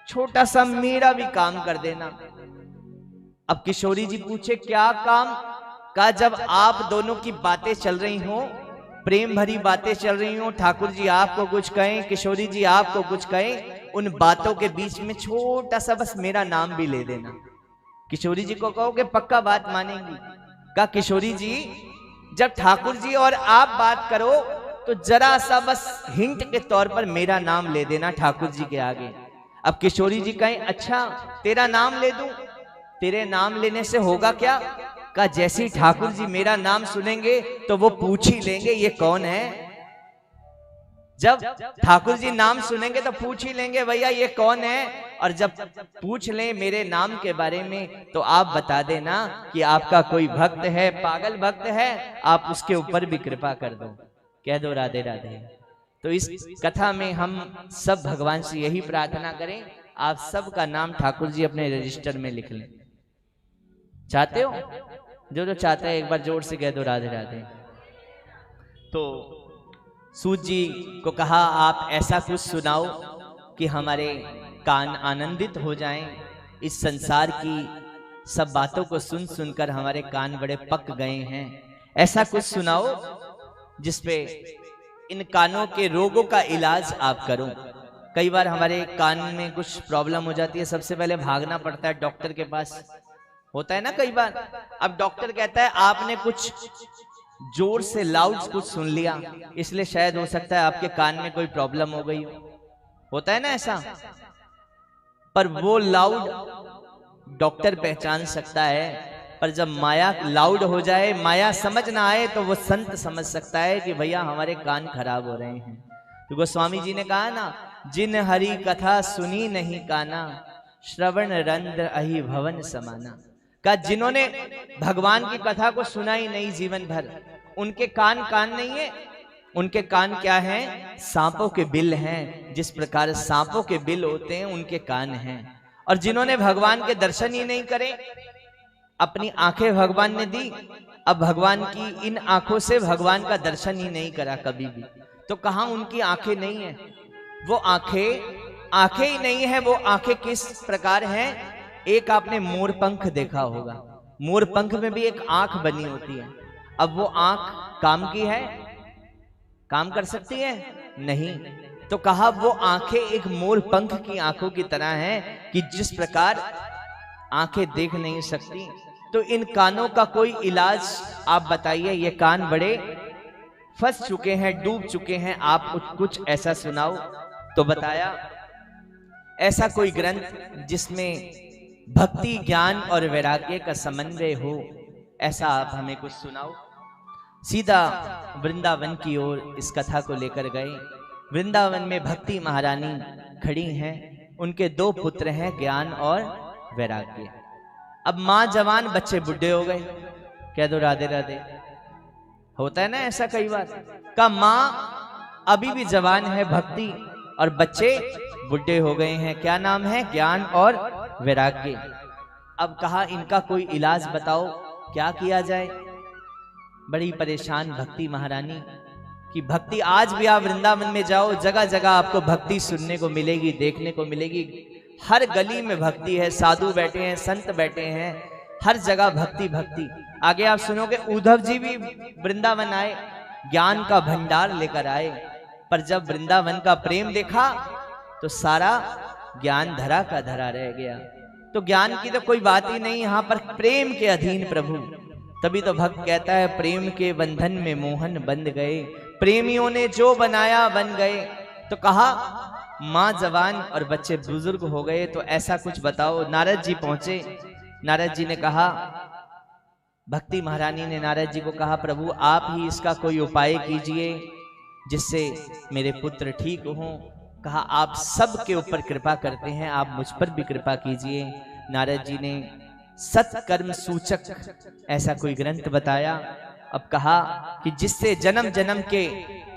[SPEAKER 3] छोटा सा मेरा भी काम कर देना। अब किशोरी जी पूछे क्या काम? का जब आप दोनों की बातें चल रही हो, प्रेम भरी बातें चल रही हो, ठाकुर जी आपको कुछ कहें, किशोरी जी आपको कुछ कहें, उन बातों के बीच में छोटा सा बस मेरा नाम भी ले देना। किशोरी जी को कहो कि पक्का बात मानेंगी। का किशोरी जी जब ठाकुर जी और आप बात करो तो जरा सा बस हिंट के तौर पर मेरा नाम ले देना ठाकुर जी के आगे। अब किशोरी जी कहें अच्छा तेरा नाम ले दूं, तेरे नाम लेने से होगा क्या? का जैसे ही ठाकुर जी मेरा नाम सुनेंगे तो वो पूछ ही लेंगे ये कौन है। जब ठाकुर जी नाम सुनेंगे तो पूछ ही लेंगे भैया ये कौन है, और जब पूछ लें मेरे नाम के बारे में तो आप बता देना कि आपका कोई भक्त है, पागल भक्त है, आप उसके ऊपर भी कृपा कर दो। कह दो राधे राधे। तो इस कथा में हम सब भगवान से यही प्रार्थना करें, आप सबका नाम ठाकुर जी अपने रजिस्टर में लिख लें। चाहते हो? जो चाहते हैं एक बार जोर से कह दो राधे राधे। तो सूत जी को कहा आप ऐसा कुछ सुनाओ कि हमारे कान आनंदित हो जाएं। इस संसार की सब बातों को सुन सुनकर हमारे कान बड़े पक गए हैं। ऐसा कुछ सुनाओ जिसपे इन कानों के रोगों का इलाज आप करो। कई बार हमारे कान में कुछ प्रॉब्लम हो जाती है, सबसे पहले भागना पड़ता है डॉक्टर के पास, होता है ना कई बार। अब डॉक्टर कहता है आपने कुछ जोर से लाउड कुछ सुन लिया, इसलिए शायद हो सकता है आपके कान में कोई प्रॉब्लम हो गई हो, होता है ना ऐसा। पर वो लाउड डॉक्टर पहचान सकता है, पर जब माया लाउड हो जाए, माया समझ ना आए, तो वो संत समझ सकता है कि भैया हमारे कान खराब हो रहे हैं। तो गोस्वामी जी ने कहा ना, जिन हरि कथा सुनी नहीं काना, श्रवण रंध्र अहि भवन समाना। का जिन्होंने भगवान की कथा को सुना ही नहीं जीवन भर, उनके कान कान नहीं है। उनके कान क्या हैं? सांपों के बिल हैं। जिस प्रकार सांपों के बिल होते हैं उनके कान हैं। और जिन्होंने भगवान के दर्शन ही नहीं करे, अपनी आंखें भगवान ने दी, अब भगवान की इन आंखों से भगवान का दर्शन ही नहीं करा कभी भी, तो कहां उनकी आंखें नहीं है? वो आंखें ही नहीं है। वो आंखें किस प्रकार हैं? एक आपने मोर पंख देखा होगा, मोर पंख में भी एक आंख बनी होती है। अब वो आंख काम की है? काम कर सकती है? नहीं। तो कहा वो आंखें एक मोर पंख की आंखों की तरह हैं कि जिस प्रकार आंखें देख नहीं सकती, तो इन कानों का कोई इलाज आप बताइए। ये कान बड़े फंस चुके हैं, डूब चुके हैं, आप कुछ ऐसा सुनाओ। तो बताया ऐसा कोई ग्रंथ जिसमें भक्ति, ज्ञान और वैराग्य का समन्वय हो, ऐसा आप हमें कुछ सुनाओ। सीधा वृंदावन की ओर इस कथा को लेकर गए। वृंदावन में भक्ति महारानी खड़ी हैं, उनके 2 पुत्र हैं, ज्ञान और वैराग्य। अब माँ जवान, बच्चे बुढ़े हो गए। कह दो राधे राधे। होता है ना ऐसा कई बार। का माँ अभी भी जवान है, भक्ति, और बच्चे बुढ़े हो गए हैं। क्या नाम है? ज्ञान और वैराग्य। अब कहा इनका कोई इलाज बताओ, क्या किया जाए। बड़ी परेशान भक्ति महारानी कि भक्ति, आज भी आप वृंदावन में जाओ, जगह जगह आपको भक्ति सुनने को मिलेगी, देखने को मिलेगी। हर गली में भक्ति है, साधु बैठे हैं, संत बैठे हैं, हर जगह भक्ति भक्ति। आगे आप सुनोगे उद्धव जी भी वृंदावन आए, ज्ञान का भंडार लेकर आए, पर जब वृंदावन का प्रेम देखा तो सारा ज्ञान धरा का धरा रह गया। तो ज्ञान की तो कोई बात ही नहीं, यहाँ पर प्रेम के अधीन प्रभु। तभी तो भक्त कहता है प्रेम के बंधन में मोहन बंध गए, प्रेमियों ने जो बनाया बन गए। तो कहा माँ जवान और बच्चे बुजुर्ग हो गए, तो ऐसा कुछ बताओ। नारद जी पहुंचे। नारद जी ने कहा, भक्ति महारानी ने नारद जी को कहा, प्रभु आप ही इसका कोई उपाय कीजिए जिससे मेरे पुत्र ठीक हों। कहा आप सब के ऊपर कृपा करते हैं, आप मुझ पर भी कृपा कीजिए। नारद जी ने सत्कर्म सूचक ऐसा कोई ग्रंथ बताया। अब कहा कि जिससे जन्म जन्म के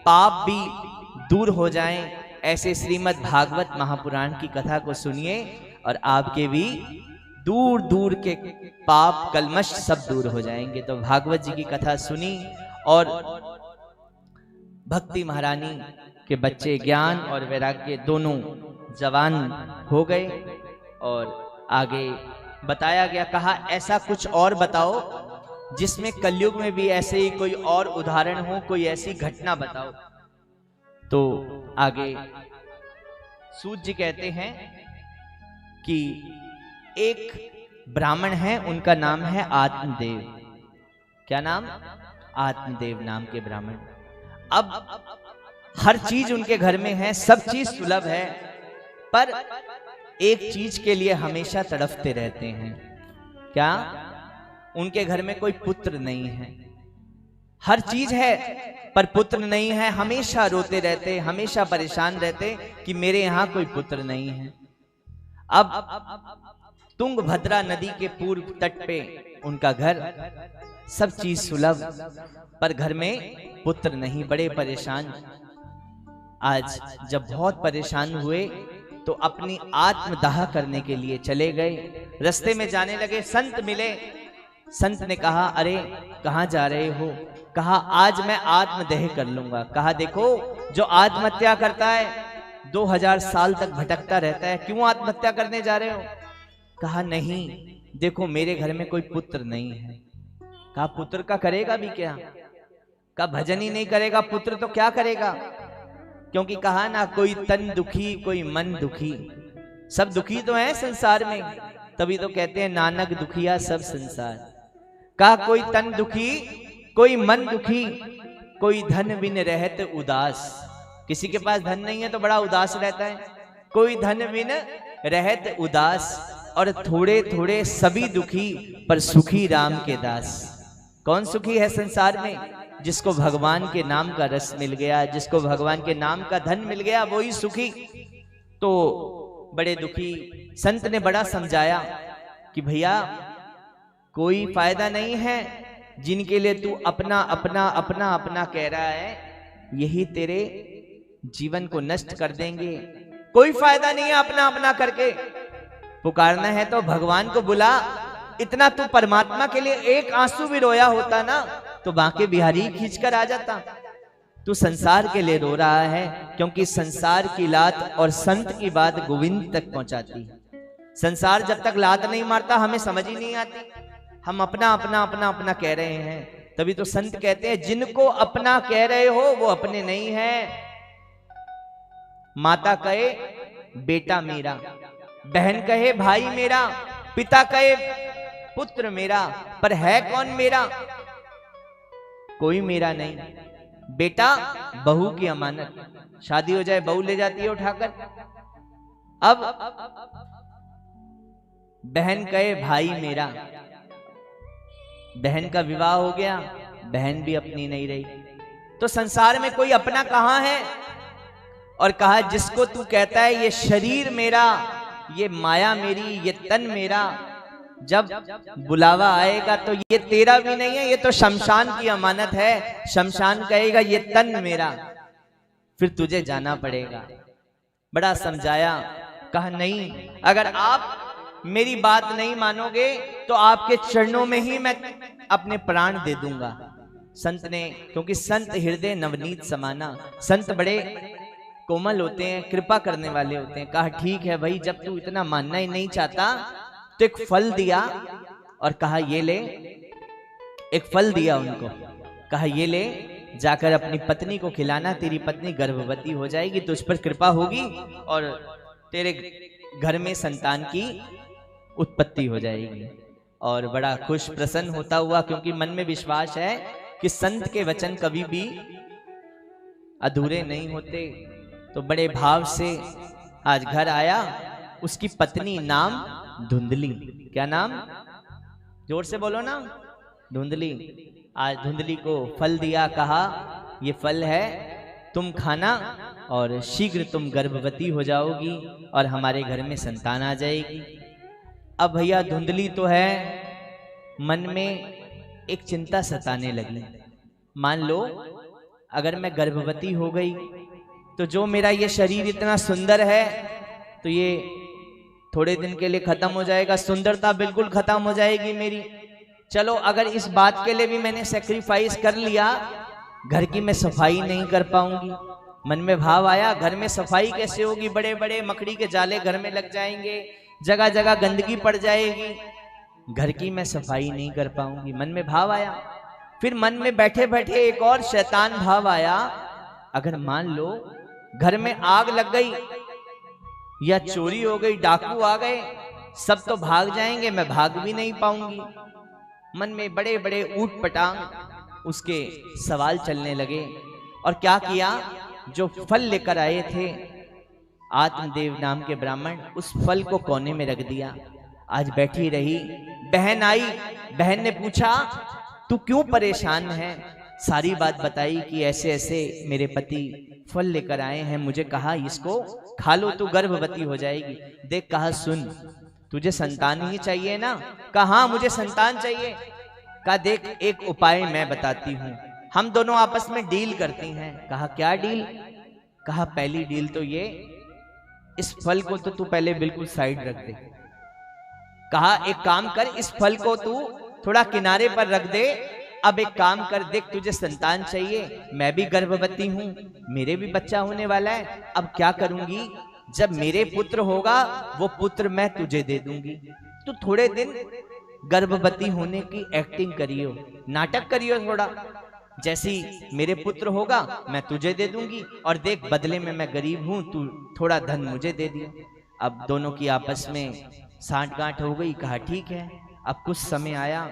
[SPEAKER 3] पाप भी दूर हो जाएं, ऐसे श्रीमद् भागवत महापुराण की कथा को सुनिए और आपके भी दूर दूर के पाप कलमश सब दूर हो जाएंगे। तो भागवत जी की कथा सुनी और भक्ति महारानी के बच्चे ज्ञान और वैराग्य दोनों जवान हो गए। और आगे बताया गया, कहा ऐसा कुछ और बताओ जिसमें कलयुग में भी ऐसे ही कोई और उदाहरण हो, कोई ऐसी घटना बताओ। तो आगे सूत जी कहते हैं कि एक ब्राह्मण है, उनका नाम है आत्मदेव। क्या नाम? आत्मदेव नाम के ब्राह्मण। अब हर चीज उनके घर में है, सब चीज सुलभ है, पर एक चीज के लिए हमेशा तड़पते रहते हैं। क्या? उनके घर में कोई पुत्र नहीं है। हर चीज है पर पुत्र नहीं है, हमेशा रोते रहते, हमेशा परेशान रहते कि मेरे यहां कोई पुत्र नहीं है। अब तुंगभद्रा नदी के पूर्व तट पे उनका घर, सब चीज सुलभ, पर घर में पुत्र नहीं, बड़े परेशान। आज जब बहुत परेशान हुए तो अपनी आत्मदाह करने के लिए चले गए। रास्ते में जाने लगे, संत मिले। संत ने कहा अरे कहां जा रहे हो? कहा आज मैं आत्मदेह कर लूंगा। कहा देखो जो आत्महत्या करता है 2000 साल तक भटकता रहता है, क्यों आत्महत्या करने जा रहे हो? कहा नहीं, देखो मेरे घर में कोई पुत्र नहीं है। कहा पुत्र का करेगा भी क्या? कहा भजन ही नहीं करेगा, पुत्र तो क्या करेगा? क्योंकि कहा ना कोई तन दुखी कोई मन दुखी, सब दुखी तो है संसार में, तभी तो कहते हैं नानक दुखिया सब संसार। कहा कोई तन दुखी कोई मन दुखी, कोई धन बिन रहत उदास। किसी के पास धन नहीं है तो बड़ा उदास रहता है। कोई धन बिन रहत उदास, और थोड़े थोड़े सभी दुखी पर सुखी राम के दास। कौन सुखी है संसार में? जिसको भगवान के नाम का रस मिल गया, जिसको भगवान के नाम का धन मिल गया, वो ही सुखी। तो बड़े दुखी। संत ने बड़ा समझाया कि भैया कोई फायदा नहीं है, जिनके लिए तू अपना अपना अपना अपना कह रहा है, यही तेरे जीवन को नष्ट कर देंगे। कोई फायदा नहीं है अपना अपना करके। पुकारना है तो भगवान को बुला। इतना तू परमात्मा के लिए एक आंसू भी रोया होता ना तो बांके बिहारी खींच कर आ जाता। तू संसार के लिए रो रहा है, क्योंकि संसार की लात और संत की बात गोविंद तक पहुंचाती है। संसार जब तक लात नहीं मारता हमें समझ ही नहीं आती। हम अपना अपना अपना अपना कह रहे हैं, तभी तो संत कहते हैं जिनको अपना कह रहे हो वो अपने नहीं है। माता कहे बेटा मेरा, बहन कहे भाई मेरा, पिता कहे पुत्र मेरा, पर है कौन मेरा? कोई मेरा नहीं। बेटा बहू की अमानत, शादी हो जाए बहू ले जाती है उठाकर। अब बहन कहे भाई मेरा, बहन का विवाह हो गया, बहन भी अपनी नहीं रही। तो संसार में कोई अपना कहां है? और कहा जिसको तू कहता है ये शरीर मेरा, ये माया मेरी, ये तन मेरा, जब बुलावा आएगा तो ये तेरा भी नहीं है, ये तो शमशान की अमानत है। शमशान कहेगा ये तन मेरा, फिर तुझे जाना पड़ेगा। बड़ा समझाया, कहा नहीं, अगर आप मेरी बात नहीं मानोगे तो आपके चरणों में ही मैं अपने प्राण दे दूंगा। संत ने, क्योंकि संत हृदय नवनीत समाना, संत बड़े कोमल होते हैं, कृपा करने वाले होते हैं। कहा ठीक है भाई, जब तू इतना मानना ही नहीं चाहता तो एक फल दिया और कहा ये ले। एक फल दिया उनको, कहा ये ले, जाकर अपनी पत्नी को खिलाना, तेरी पत्नी गर्भवती हो जाएगी तो उस पर कृपा होगी और तेरे घर में संतान की उत्पत्ति हो जाएगी। और बड़ा खुश प्रसन्न होता हुआ, क्योंकि मन में विश्वास है कि संत के वचन कभी भी अधूरे नहीं होते, तो बड़े भाव से आज घर आया। उसकी पत्नी नाम धुंधली। क्या नाम? जोर से बोलो ना, धुंधली। आज धुंधली को फल दिया, कहा ये फल है, तुम खाना और शीघ्र तुम गर्भवती हो जाओगी और हमारे घर में संतान आ जाएगी। अब भैया धुंधली तो है, मन में एक चिंता सताने लगी। मान लो अगर मैं गर्भवती हो गई तो जो मेरा ये शरीर इतना सुंदर है तो ये थोड़े दिन के लिए खत्म हो जाएगा, सुंदरता बिल्कुल खत्म हो जाएगी मेरी। चलो अगर इस बात के लिए भी मैंने सेक्रीफाइस कर लिया, घर की मैं सफाई नहीं कर पाऊंगी। मन में भाव आया, घर में सफाई कैसे होगी? बड़े बड़े मकड़ी के जाले घर में लग जाएंगे, जगह जगह गंदगी पड़ जाएगी, घर की मैं सफाई नहीं कर पाऊंगी। मन में भाव आया। फिर मन में बैठे बैठे एक और शैतान भाव आया, अगर मान लो घर में आग लग गई या चोरी हो गई, डाकू आ गए, सब तो भाग जाएंगे, मैं भाग भी नहीं पाऊंगी। मन में बड़े बड़े ऊट पटांग उसके सवाल चलने लगे। और क्या किया? जो फल लेकर आए थे आत्मदेव नाम के ब्राह्मण, उस फल को कोने में रख दिया। आज बैठी रही, बहन आई, बहन ने पूछा तू क्यों परेशान है? सारी बात बताई कि ऐसे ऐसे मेरे पति फल लेकर आए हैं, मुझे कहा इसको खा लो तू गर्भवती हो जाएगी। देख, कहा सुन, तुझे संतान ही चाहिए ना? कहा हाँ मुझे संतान चाहिए। कहा देख एक उपाय मैं बताती हूँ, हम दोनों आपस में डील करती हैं। कहा क्या डील? कहा पहली डील तो ये, इस फल को तो तू पहले बिल्कुल साइड रख दे। कहा एक काम कर, इस फल को तू थोड़ा किनारे पर रख दे। अब एक काम कर, देख तुझे संतान चाहिए, मैं भी गर्भवती हूं, मेरे भी बच्चा होने वाला है। अब क्या करूंगी, जब मेरे पुत्र होगा वो पुत्र मैं तुझे दे दूंगी। तू थोड़े दिन गर्भवती होने की एक्टिंग करियो, नाटक करियो थोड़ा। जैसी मेरे पुत्र होगा मैं तुझे दे दूंगी, और देख बदले में मैं गरीब हूं, तू थोड़ा धन मुझे दे दियो। अब दोनों की आपस में सांठ-गांठ हो गई। कहा ठीक है। अब कुछ समय आया,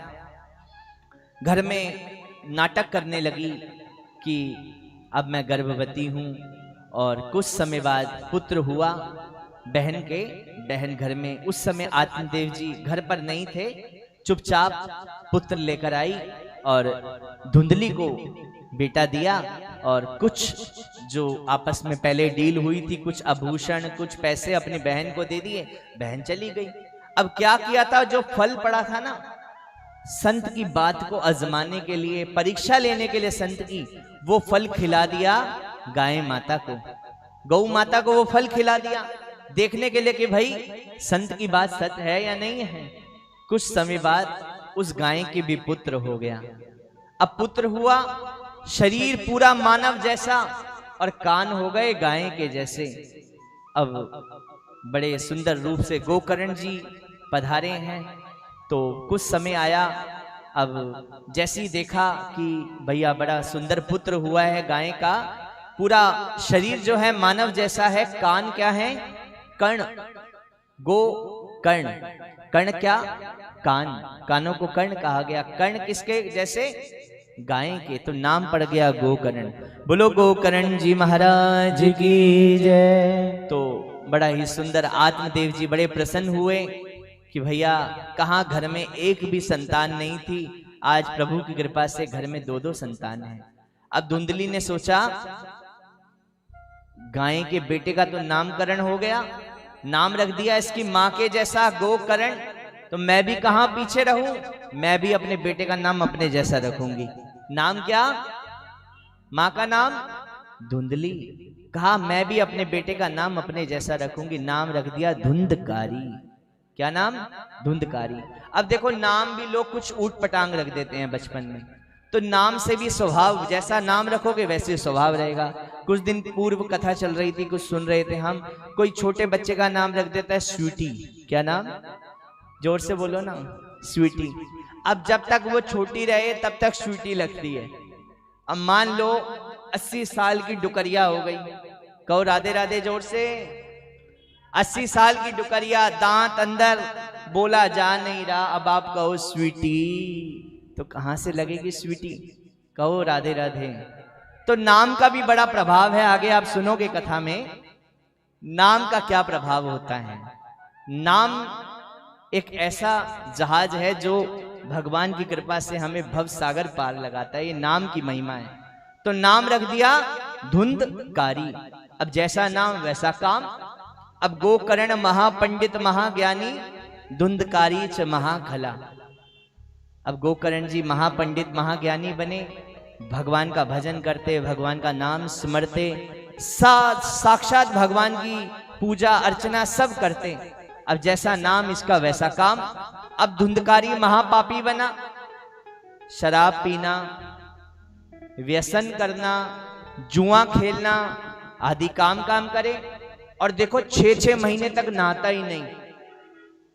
[SPEAKER 3] घर में नाटक करने लगी कि अब मैं गर्भवती हूँ, और कुछ समय बाद पुत्र हुआ बहन के। बहन घर में, उस समय आत्मदेव जी घर पर नहीं थे, चुपचाप पुत्र लेकर आई और धुंधली को बेटा दिया। और कुछ जो आपस में पहले डील हुई थी, कुछ आभूषण कुछ पैसे अपनी बहन को दे दिए, बहन चली गई। अब क्या किया था, जो फल पड़ा था ना, संत की बात को आजमाने के लिए, परीक्षा लेने के लिए संत की, वो फल खिला दिया गाय माता को, गौ माता को वो फल खिला दिया, देखने के लिए कि भाई संत की बात सच है या नहीं है। कुछ समय बाद उस गाय के भी पुत्र हो गया। अब पुत्र हुआ, शरीर पूरा मानव जैसा और कान हो गए गाय के जैसे। अब बड़े सुंदर रूप से गोकर्ण जी पधारे हैं। तो कुछ समय आया, अब जैसे ही देखा कि भैया बड़ा सुंदर पुत्र हुआ है गाय का, पूरा शरीर जो है मानव जैसा है, कान क्या है, कर्ण, गो कर्ण, कर्ण क्या, कान, कानों को कर्ण कहा गया। कर्ण किसके जैसे, गाय के, तो नाम पड़ गया गोकर्ण। बोलो गोकर्ण जी महाराज की जय। तो बड़ा ही सुंदर आत्मदेव जी बड़े प्रसन्न हुए कि भैया कहाँ घर में एक भी संतान नहीं थी, आज प्रभु की कृपा से घर में 2-2 संतान हैं। अब धुंधली ने सोचा गाय के बेटे का तो नामकरण हो गया, नाम रख दिया इसकी माँ के जैसा गोकर्ण, तो मैं भी कहाँ पीछे रहूं, मैं भी अपने बेटे का नाम अपने जैसा रखूंगी। नाम क्या, माँ का नाम धुंधली, कहा मैं भी अपने बेटे का नाम अपने जैसा रखूंगी, नाम रख दिया धुंधकारी। क्या नाम, धुंधकारी। अब देखो नाम भी लोग कुछ ऊट पटांग रख देते हैं बचपन में, तो नाम से भी स्वभाव, जैसा नाम रखोगे वैसे स्वभाव रहेगा। कुछ दिन पूर्व कथा चल रही थी, कुछ सुन रहे थे हम, कोई छोटे बच्चे का नाम रख देता है स्वीटी। क्या नाम, जोर से बोलो ना, स्वीटी। अब जब तक वो छोटी रहे तब तक स्वीटी लगती है। अब मान लो 80 साल की डुकरिया हो गई, कहो राधे राधे जोर से। 80 साल की डुकरिया, दांत अंदर, बोला जा नहीं रहा, अब आप कहो स्वीटी, तो कहां से लगेगी स्वीटी, कहो राधे राधे। तो नाम का भी बड़ा प्रभाव है, आगे आप सुनोगे कथा में नाम का क्या प्रभाव होता है। नाम एक ऐसा जहाज है जो भगवान की कृपा से हमें भव सागर पार लगाता है, ये नाम की महिमा है। तो नाम रख दिया धुंधकारी। अब जैसा नाम वैसा काम। अब गोकर्ण महापंडित महाज्ञानी, धुंधकारी च महाखला। अब गोकर्ण जी महापंडित महाज्ञानी बने, भगवान का भजन करते, भगवान का नाम स्मरते, साक्षात भगवान की पूजा अर्चना सब करते। अब जैसा नाम इसका वैसा काम। अब धुंधकारी महापापी बना, शराब पीना, व्यसन करना, जुआ खेलना आदि काम करे। और देखो 6-6 महीने तक नहाता ही नहीं।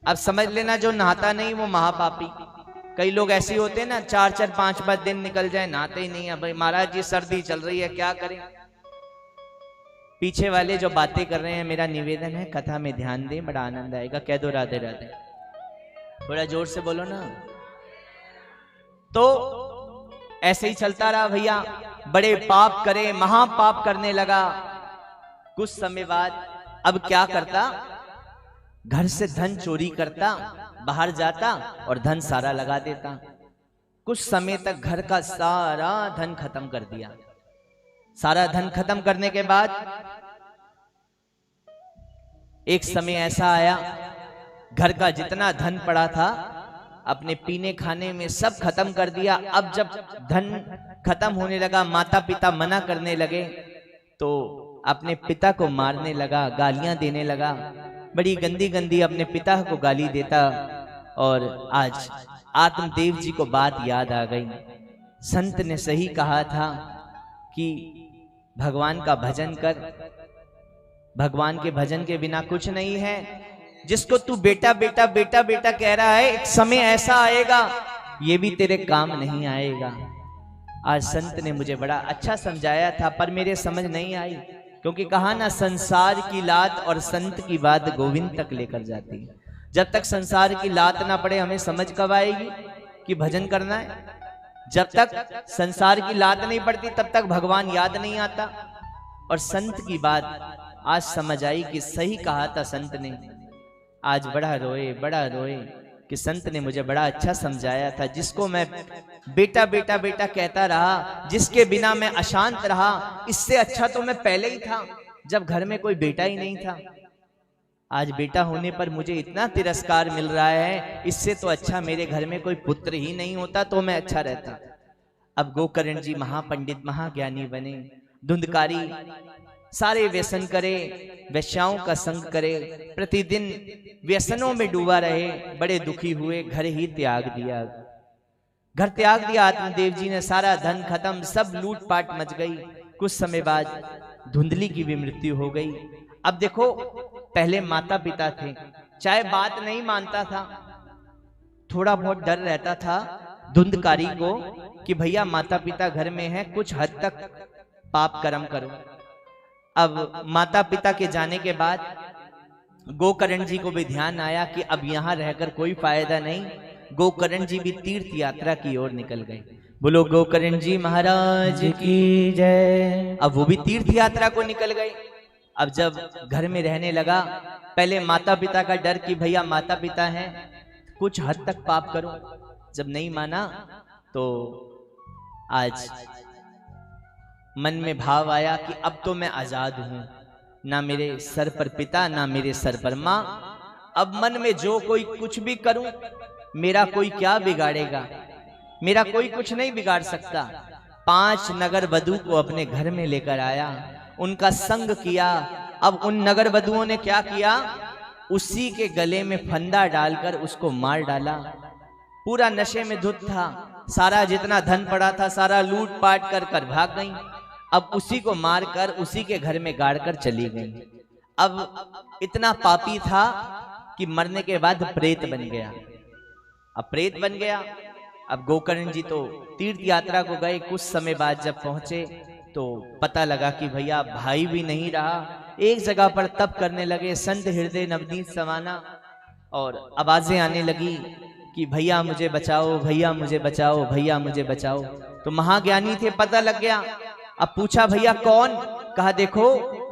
[SPEAKER 3] अब समझ लेना जो नहाता नहीं वो महापापी। कई लोग ऐसे होते हैं ना, 4-4 5-5 दिन निकल जाए नहाते ही नहीं। अब भाई महाराज जी सर्दी चल रही है क्या करें। पीछे वाले जो बातें कर रहे हैं, मेरा निवेदन है कथा में ध्यान दें, बड़ा आनंद आएगा। कह दो राधे राधे, थोड़ा जोर से बोलो ना। तो ऐसे ही चलता रहा भैया, बड़े पाप करे, महापाप करने लगा। कुछ समय बाद अब क्या करता, घर से धन चोरी करता, बाहर जाता और धन सारा लगा देता। कुछ समय तक घर का सारा धन खत्म कर दिया। सारा धन खत्म करने के बाद एक समय ऐसा आया, घर का जितना धन पड़ा था अपने पीने खाने में सब खत्म कर दिया। अब जब धन खत्म होने लगा, माता पिता मना करने लगे, तो अपने पिता को मारने लगा, गालियां देने लगा, बड़ी गंदी गंदी अपने पिता को गाली देता। और आज आत्मदेव जी को बात याद आ गई, संत ने सही कहा था कि भगवान का भजन कर, भगवान के भजन के बिना कुछ नहीं है। जिसको तू बेटा बेटा बेटा बेटा कह रहा है, एक समय ऐसा आएगा ये भी तेरे काम नहीं आएगा। आज संत ने मुझे बड़ा अच्छा समझाया था, पर मेरे समझ नहीं आई, क्योंकि कहा ना संसार की लात और संत की बात गोविंद तक लेकर जाती है। जब तक संसार की लात ना पड़े हमें समझ कब आएगी कि भजन करना है। जब तक संसार की लात नहीं पड़ती तब तक भगवान याद नहीं आता। और संत की बात आज समझ आई कि सही कहा था संत ने। आज बड़ा रोए कि संत ने मुझे बड़ा अच्छा समझाया था। जिसको मैं बेटा बेटा बेटा कहता रहा, जिसके बिना मैं अशांत रहा, इससे अच्छा तो मैं पहले ही था जब घर में कोई बेटा ही नहीं था। आज बेटा होने पर मुझे इतना तिरस्कार मिल रहा है, इससे तो अच्छा मेरे घर में कोई पुत्र ही नहीं होता तो मैं अच्छा रहता। अब गोकर्ण जी महापंडित महाज्ञानी बने, धुंधकारी, सारे व्यसन करे, वेश्याओं का संग करे, प्रतिदिन व्यसनों में डूबा रहे, बड़े दुखी हुए, घर ही त्याग दिया। घर त्याग दिया आत्मदेव जी ने, सारा धन खत्म, सब लूटपाट मच गई। कुछ समय बाद धुंधली की भी मृत्यु हो गई। अब देखो पहले माता पिता थे, चाहे बात नहीं मानता था, थोड़ा बहुत डर रहता था, धुंधकारी को कि भैया माता पिता घर में है, कुछ हद तक पाप कर्म करो। अब माता पिता के जाने के बाद गोकर्ण जी को भी ध्यान आया कि अब यहाँ रहकर कोई फायदा नहीं। गोकर्ण जी भी तीर्थ यात्रा की ओर निकल गए। बोलो गोकर्ण जी महाराज की जय। अब वो भी तीर्थ यात्रा को निकल गए। अब जब घर में रहने लगा, पहले माता पिता का डर कि भैया माता पिता हैं, कुछ हद तक पाप करो। जब नहीं माना तो आज मन में भाव आया कि अब तो मैं आजाद हूं, ना मेरे सर पर पिता ना मेरे सर पर माँ। अब मन में जो कोई कुछ भी करूं, मेरा कोई क्या बिगाड़ेगा, मेरा कोई कुछ नहीं बिगाड़ सकता। 5 नगर वधू को अपने घर में लेकर आया, उनका संग किया। अब उन नगर वधुओं ने क्या किया, उसी के गले में फंदा डालकर उसको मार डाला। पूरा नशे में धुत था, सारा जितना धन पड़ा था सारा लूट पाट कर भाग गई। अब उसी को मारकर उसी के घर में गाड़ कर चली गई। अब इतना पापी था कि मरने के बाद प्रेत बन गया। अब प्रेत बन गया। अब गोकर्ण जी तो तीर्थ यात्रा को गए। कुछ समय बाद जब पहुंचे तो पता लगा कि भैया भाई भी नहीं रहा। एक जगह पर तप करने लगे, संत हृदय नवनीत समाना, और आवाजें आने लगी कि भैया मुझे बचाओ, भैया मुझे बचाओ, भैया मुझे बचाओ। तो महाज्ञानी थे, पता लग गया। अब पूछा भैया कौन? कहा देखो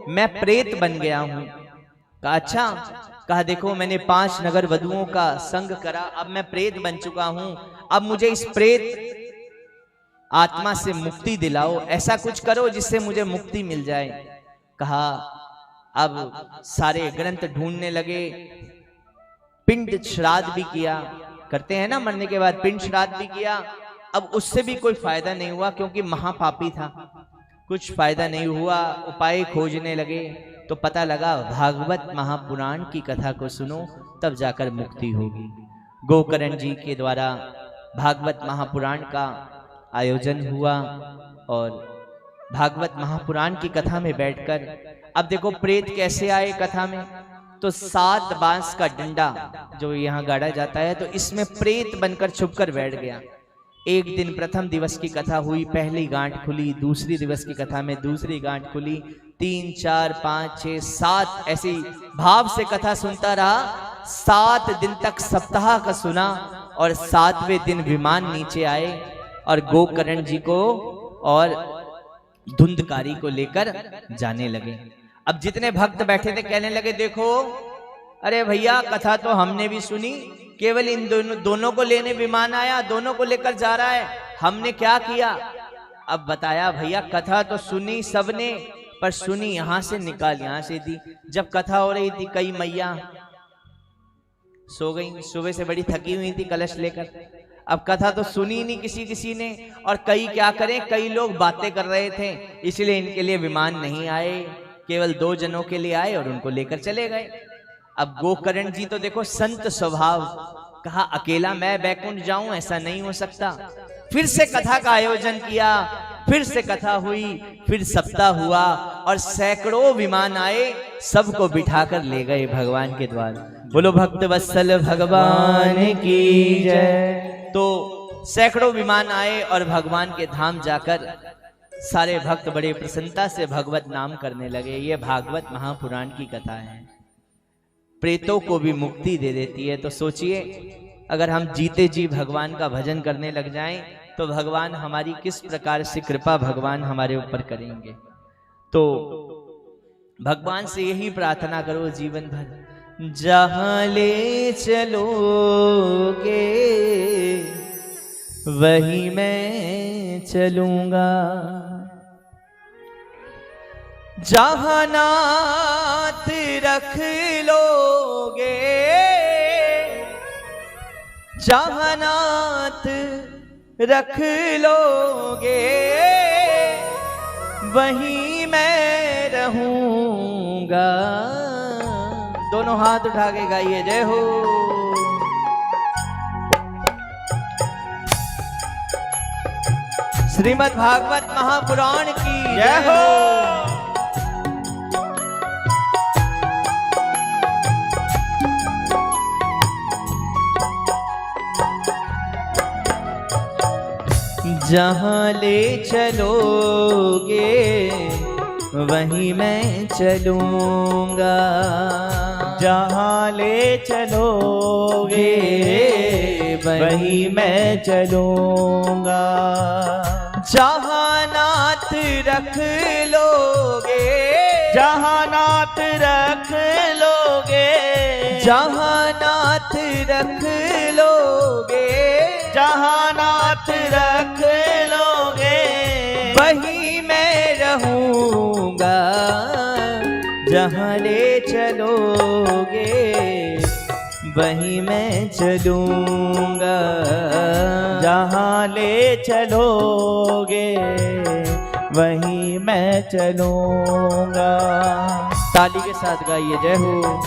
[SPEAKER 3] मैं प्रेत बन गया हूं। कहा अच्छा? कहा देखो मैंने 5 नगर वधुओं का संग करा, अब मैं प्रेत बन चुका हूं। अब मुझे इस प्रेत आत्मा से मुक्ति दिलाओ, ऐसा कुछ करो जिससे मुझे मुक्ति मिल जाए। कहा अब सारे ग्रंथ ढूंढने लगे, पिंड श्राद्ध भी किया, करते हैं ना मरने के बाद, पिंड श्राद्ध भी किया। अब उससे भी कोई फायदा नहीं हुआ क्योंकि महापापी था, कुछ फायदा नहीं हुआ। उपाय खोजने लगे तो पता लगा भागवत महापुराण की कथा को सुनो तब जाकर मुक्ति होगी। गोकर्ण जी के द्वारा भागवत महापुराण का आयोजन हुआ और भागवत महापुराण की कथा में बैठकर अब देखो प्रेत कैसे आए कथा में। तो 7 बांस का डंडा जो यहाँ गाड़ा जाता है, तो इसमें प्रेत बनकर छुपकर बैठ गया। एक दिन प्रथम दिवस की कथा हुई, पहली गांठ खुली। दूसरी दिवस की कथा में दूसरी गांठ खुली। 3, 4, 5, 6, 7 ऐसी भाव से कथा सुनता रहा। 7 दिन तक सप्ताह का सुना और 7वें दिन विमान नीचे आए और गोकर्ण जी को और धुंधकारी को लेकर जाने लगे। अब जितने भक्त बैठे थे कहने लगे देखो अरे भैया कथा तो हमने भी सुनी, केवल इन दोनों को लेने विमान आया, दोनों को लेकर जा रहा है, हमने क्या किया? अब बताया भैया कथा तो सुनी सबने, पर सुनी यहां से निकाल यहां से दी। जब कथा हो रही थी कई मैया सो गई, सुबह से बड़ी थकी हुई थी कलश लेकर। अब कथा तो सुनी नहीं किसी ने, और कई क्या करें, कई लोग बातें कर रहे थे, इसलिए इनके लिए विमान नहीं आए, केवल 2 जनों के लिए आए और उनको लेकर चले गए। अब गोकर्ण जी तो देखो संत स्वभाव, कहा अकेला मैं बैकुंठ जाऊं, ऐसा नहीं हो सकता। फिर से कथा का आयोजन किया, फिर से कथा हुई, फिर सप्ताह हुआ और सैकड़ों विमान आए, सबको बिठाकर ले गए भगवान के द्वार। बोलो भक्त वत्सल भगवान की जय। तो सैकड़ों विमान आए और भगवान के धाम जाकर सारे भक्त बड़े प्रसन्नता से भगवत नाम करने लगे। ये भागवत महापुराण की कथा है, प्रेतों को भी मुक्ति दे देती है। तो सोचिए अगर हम जीते जी भगवान का भजन करने लग जाएं तो भगवान हमारी किस प्रकार से कृपा भगवान हमारे ऊपर करेंगे। तो भगवान से यही प्रार्थना करो जीवन भर, जहां ले चलोगे वही मैं चलूंगा, जहां नाथ रख लोगे, जहां नाथ रख लोगे वहीं मैं रहूंगा। दोनों हाथ उठा के गाइए जय हो। श्रीमद् भागवत महापुराण की जय हो। जहाँ ले चलोगे वहीं मैं चलूँगा,
[SPEAKER 1] जहाँ ले चलोगे वहीं मैं चलूँगा।
[SPEAKER 3] जहाँ नाथ रख लोगे,
[SPEAKER 1] जहाँ नाथ रख लोगे,
[SPEAKER 3] जहाँ नाथ रख लोगे,
[SPEAKER 1] जहाँ नाथ रख लोगे
[SPEAKER 3] वहीं मैं रहूँगा। जहाँ ले चलोगे वहीं मैं चलूँगा,
[SPEAKER 1] जहाँ ले चलोगे वहीं मैं चलूँगा।
[SPEAKER 3] ताली के साथ गाइए जय हो।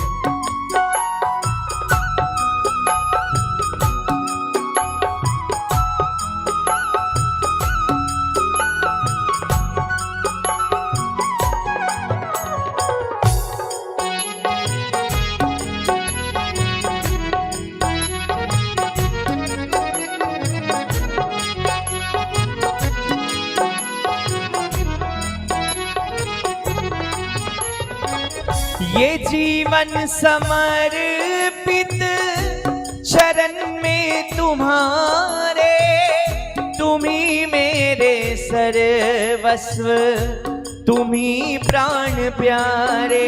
[SPEAKER 3] ये जीवन समर्पित शरण में तुम्हारे, तुम ही मेरे सर्वस्व, तुम ही प्राण प्यारे।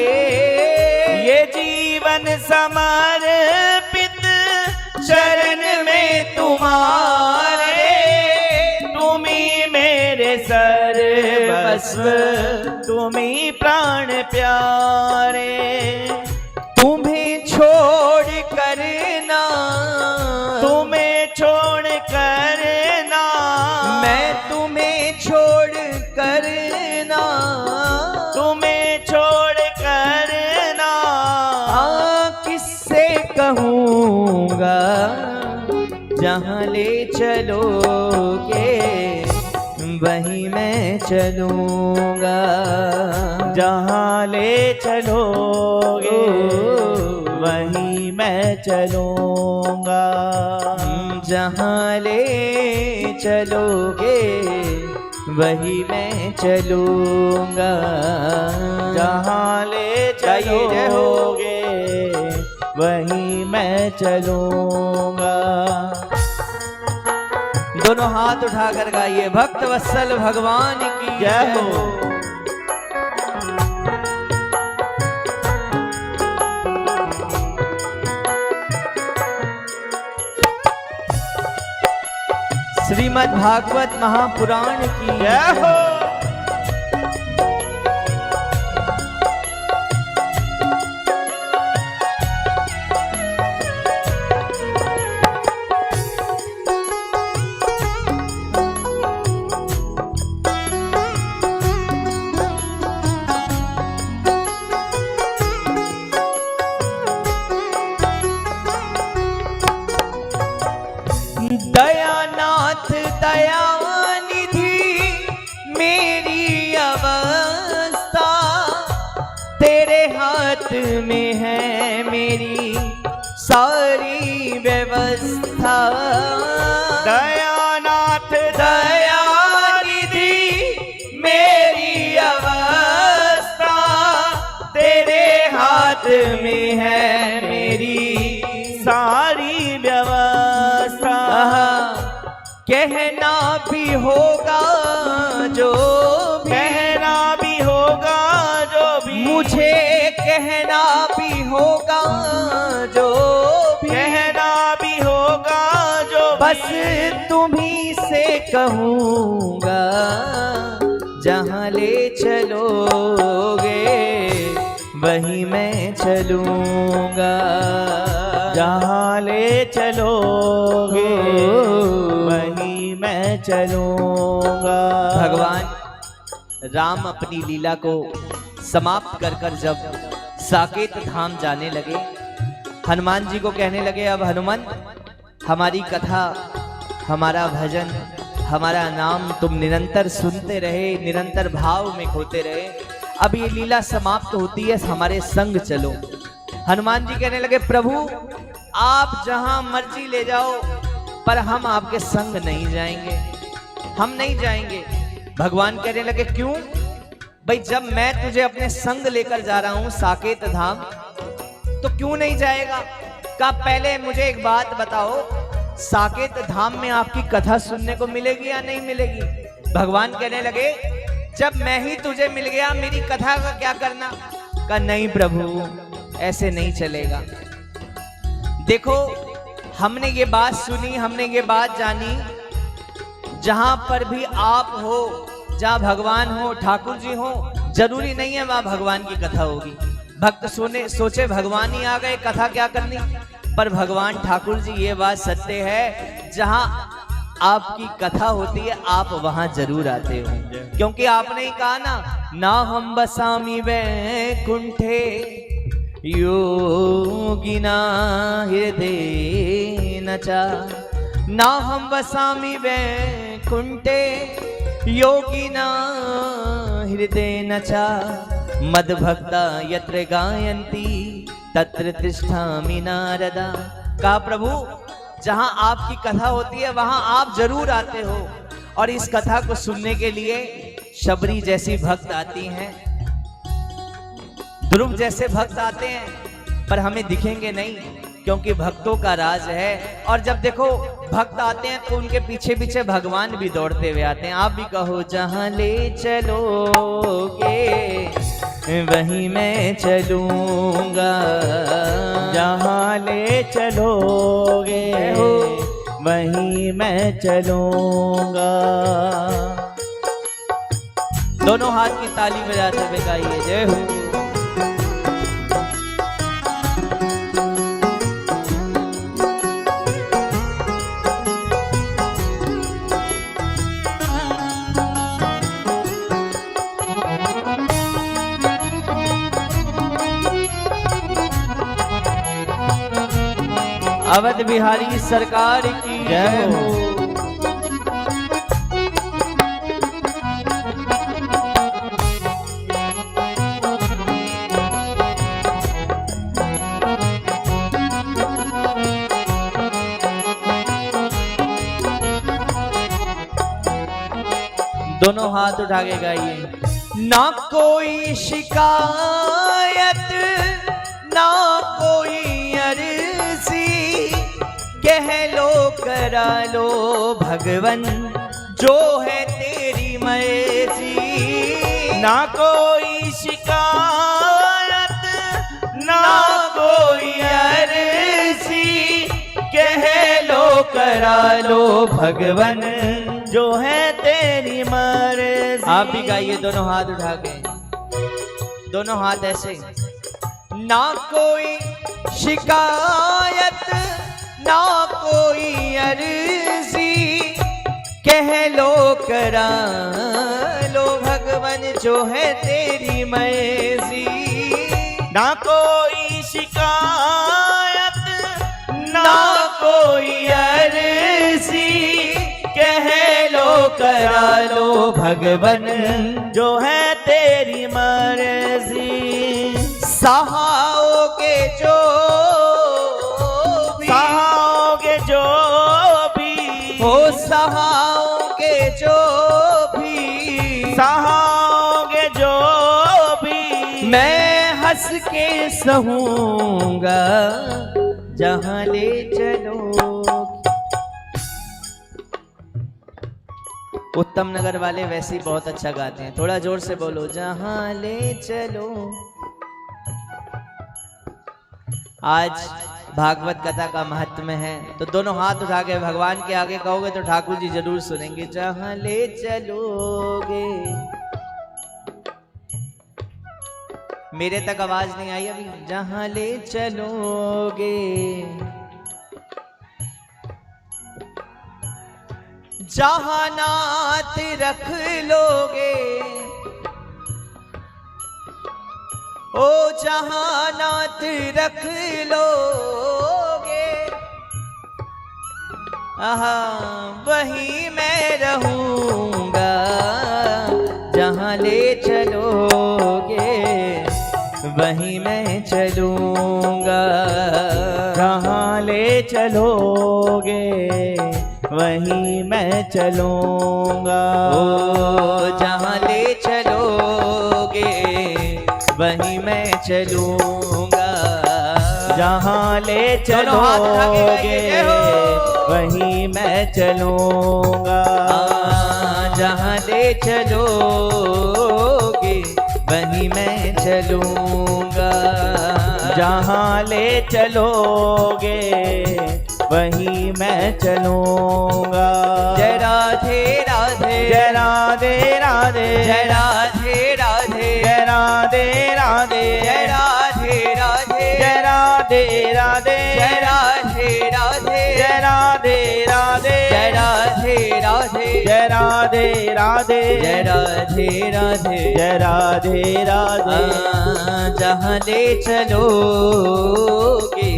[SPEAKER 1] ये जीवन समर्पित शरण में तुम्हारे, तुम ही मेरे सर्वस्व, तुम ही प्राण प्यारे।
[SPEAKER 3] तुम्हें छोड़ करना,
[SPEAKER 1] तुम्हें छोड़ करना,
[SPEAKER 3] मैं तुम्हें छोड़ करना,
[SPEAKER 1] तुम्हें छोड़ करना,
[SPEAKER 3] किससे कहूँगा। जहाँ ले चलोगे वहीं मैं चलूँगा,
[SPEAKER 1] जहाँ ले चलोगे वहीं मैं चलूँगा।
[SPEAKER 3] जहाँ ले चलोगे वहीं मैं चलूँगा,
[SPEAKER 1] जहाँ ले चलोगे वहीं मैं चलूँगा।
[SPEAKER 3] दोनों हाथ उठाकर गाइए भक्त वत्सल भगवान की
[SPEAKER 1] जय हो।
[SPEAKER 3] श्रीमद् भागवत महापुराण की
[SPEAKER 1] जय हो।
[SPEAKER 3] दयानाथ दयानिधि मेरी अवस्था, तेरे हाथ में है मेरी सारी व्यवस्था।
[SPEAKER 1] दयानाथ
[SPEAKER 3] दयानिधि मेरी अवस्था, तेरे हाथ में है मेरी
[SPEAKER 1] सारी व्यवस्था।
[SPEAKER 3] कहना भी होगा जो भी,
[SPEAKER 1] कहना भी होगा जो भी,
[SPEAKER 3] मुझे कहना भी होगा जो भी,
[SPEAKER 1] कहना भी होगा जो
[SPEAKER 3] बस तुम्ही से कहूँगा। जहाँ ले चलोगे वहीं मैं चलूँगा,
[SPEAKER 1] जहाँ ले चलोगे वहीं मैं चलूँगा।
[SPEAKER 3] भगवान राम अपनी लीला को समाप्त कर कर जब साकेत धाम जाने लगे, हनुमान जी को कहने लगे अब हनुमान हमारी कथा, हमारा भजन, हमारा नाम तुम निरंतर सुनते रहे, निरंतर भाव में खोते रहे, अब ये लीला समाप्त होती है, हमारे संग चलो। हनुमान जी कहने लगे प्रभु आप जहां मर्जी ले जाओ पर हम आपके संग नहीं जाएंगे। हम नहीं जाएंगे। भगवान कहने लगे क्यों? भाई जब मैं तुझे अपने संग लेकर जा रहा हूं साकेत धाम, तो क्यों नहीं जाएगा? कहा पहले मुझे एक बात बताओ, साकेत धाम में आपकी कथा सुनने को मिलेगी या नहीं मिलेगी? भगवान कहने लगे जब मैं ही तुझे मिल गया, मेरी कथा का क्या करना? कहा नहीं प्रभु, ऐसे नहीं चलेगा। देखो हमने ये बात सुनी, हमने ये बात जानी, जहां पर भी आप हो, जहां भगवान हो, ठाकुर जी हो, जरूरी नहीं है वहां भगवान की कथा होगी। भक्त सोचे भगवान ही आ गए, कथा क्या करनी? पर भगवान ठाकुर जी ये बात सत्य है, जहां आपकी कथा होती है आप वहां जरूर आते हो, क्योंकि आपने ही कहा ना हम बसामी वैकुंठे योगिना हृदय नचा, ना हम बसामी वैकुंठे योगिना हृदय नचा, मद्भक्ता यत्र गायन्ति तत्र तिष्ठामि नारदा। कहा प्रभु जहां आपकी कथा होती है वहां आप जरूर आते हो, और इस कथा को सुनने के लिए शबरी जैसी भक्त आती हैं, ध्रुव जैसे भक्त आते हैं, पर हमें दिखेंगे नहीं, क्योंकि भक्तों का राज है। और जब देखो भक्त आते हैं तो उनके पीछे पीछे भगवान भी दौड़ते हुए आते हैं। आप भी कहो जहां ले चलोगे वहीं मैं चलूंगा,
[SPEAKER 4] जहाँ ले चलोगे वहीं मैं चलूंगा।
[SPEAKER 3] दोनों हाथ की ताली बजाते हुए गाइए जय हो। अवध बिहारी सरकार की जय हो। दोनों हाथ उठा के गाइए। ना कोई शिकायत ना कोई अर्जी, कह लो करा लो भगवन जो है तेरी मर्जी।
[SPEAKER 4] ना कोई शिकायत ना कोई अर्जी,
[SPEAKER 3] कह लो करा लो भगवन
[SPEAKER 4] जो है तेरी मर्जी।
[SPEAKER 3] आप भी गाइए दोनों हाथ उठा के, दोनों हाथ ऐसे। ना कोई शिकायत ना कोई अर्जी, कह लो करा लो भगवन जो है तेरी मर्जी।
[SPEAKER 4] ना कोई शिकायत
[SPEAKER 3] ना कोई अर्जी, कह लो करा लो भगवन
[SPEAKER 4] जो है तेरी मर्जी।
[SPEAKER 3] सहाओगे जो भी,
[SPEAKER 4] सहाओगे जो भी,
[SPEAKER 3] हो सहाओगे जो भी,
[SPEAKER 4] सहाओगे जो भी,
[SPEAKER 3] मैं हंस के सहूंगा जहां ले चलो। उत्तम नगर वाले वैसे ही बहुत अच्छा गाते हैं, थोड़ा जोर से बोलो जहां ले चलो। आज भागवत कथा का महत्व है, तो दोनों हाथ उठा के भगवान के आगे कहोगे तो ठाकुर जी जरूर सुनेंगे। जहां ले चलोगे, मेरे तक आवाज नहीं आई अभी। जहां ले चलोगे, जहां नाथ रख लोगे, ओ जहां नाथ रख लोगे, आहा वहीं मैं रहूंगा। जहां ले चलोगे वहीं मैं चलूंगा।
[SPEAKER 4] जहाँ ले चलोगे वहीं मैं चलूंगा।
[SPEAKER 3] ओ जहाँ ले चलोगे वहीं मैं चलूंगा।
[SPEAKER 4] जहाँ ले
[SPEAKER 3] दोनों हाथ उठा के
[SPEAKER 4] चलोगे
[SPEAKER 3] गाइए, जय हो।
[SPEAKER 4] वहीं मैं चलूंगा।
[SPEAKER 3] जहाँ ले चलोगे वहीं मैं चलूंगा।
[SPEAKER 4] जहाँ ले चलोगे वहीं मैं चलूंगा।
[SPEAKER 3] जय राधे राधे,
[SPEAKER 4] जय राधे राधे,
[SPEAKER 3] जय राधे राधे,
[SPEAKER 4] जय राधे राधे,
[SPEAKER 3] जय राधे राधे,
[SPEAKER 4] जय राधे राधे,
[SPEAKER 3] जय राधे राधे,
[SPEAKER 4] जय राधे राधे,
[SPEAKER 3] जय राधे राधे,
[SPEAKER 4] जय राधे राधे,
[SPEAKER 3] जय राधे राधे,
[SPEAKER 4] जय राधे राधे।
[SPEAKER 3] जहाँ ले चलोगे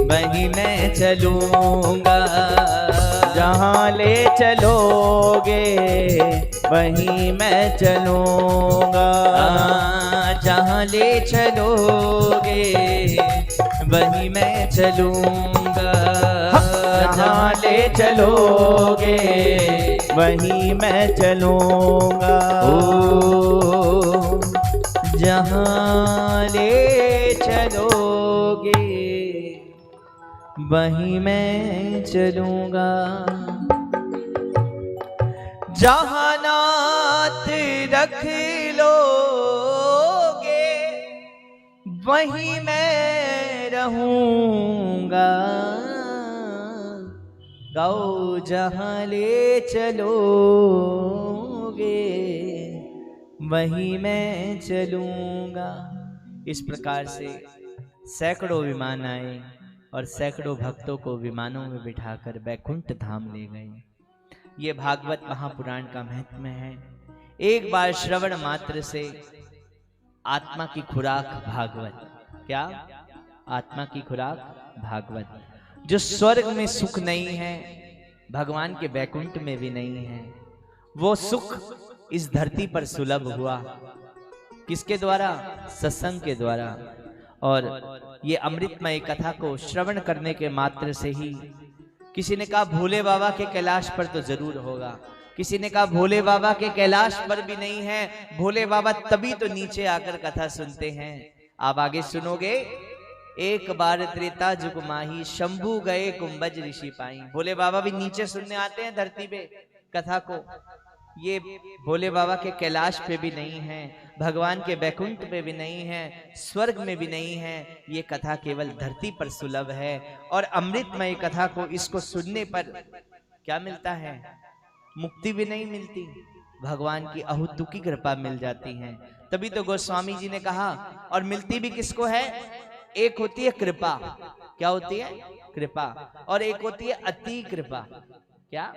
[SPEAKER 3] वहीं मैं चलूंगा।
[SPEAKER 4] जहाँ ले चलोगे वहीं मैं चलूंगा।
[SPEAKER 3] जहाँ ले चलोगे वहीं मैं चलूंगा।
[SPEAKER 4] जहाँ ले चलोगे वहीं मैं चलूंगा।
[SPEAKER 3] ओ जहाँ ले चलोगे वहीं मैं चलूंगा। जहाँ नाथ रख लोगे वहीं मैं रहूंगा। गाओ जहाँ ले चलोगे वहीं मैं चलूंगा। इस प्रकार से सैकड़ों विमान आए और सैकड़ों भक्तों को विमानों में बिठाकर बैकुंठ धाम ले गए। ये भागवत महापुराण का महत्व है। एक बार श्रवण मात्र से आत्मा की खुराक भागवत। क्या? आत्मा की खुराक भागवत। जो स्वर्ग में सुख नहीं है, भगवान के बैकुंठ में भी नहीं है, वो सुख इस धरती पर सुलभ हुआ। किसके द्वारा? सत्संग के द्वारा। और ये अमृतमय कथा को श्रवण करने के मात्र से ही, किसी ने कहा भोले बाबा के कैलाश पर तो जरूर होगा, किसी ने कहा भोले बाबा के कैलाश पर भी नहीं है, भोले बाबा तभी तो नीचे आकर कथा सुनते हैं। आप आगे सुनोगे। एक बार त्रेता जुग माही, शंभू गए कुंभज ऋषि पाई। भोले बाबा भी नीचे सुनने आते हैं धरती पे कथा को। ये भोले बाबा के कैलाश पे भी नहीं है, भगवान के बैकुंठ पे भी नहीं है, स्वर्ग में भी नहीं है। ये कथा केवल धरती पर सुलभ है। और अमृतमय कथा को, इसको सुनने पर क्या मिलता है? मुक्ति भी नहीं मिलती, भगवान की अहुतु की कृपा मिल जाती है। तभी तो गोस्वामी जी ने कहा, और मिलती भी किसको है? एक होती है कृपा। क्या होती है? कृपा। और एक होती है अति कृपा। क्या?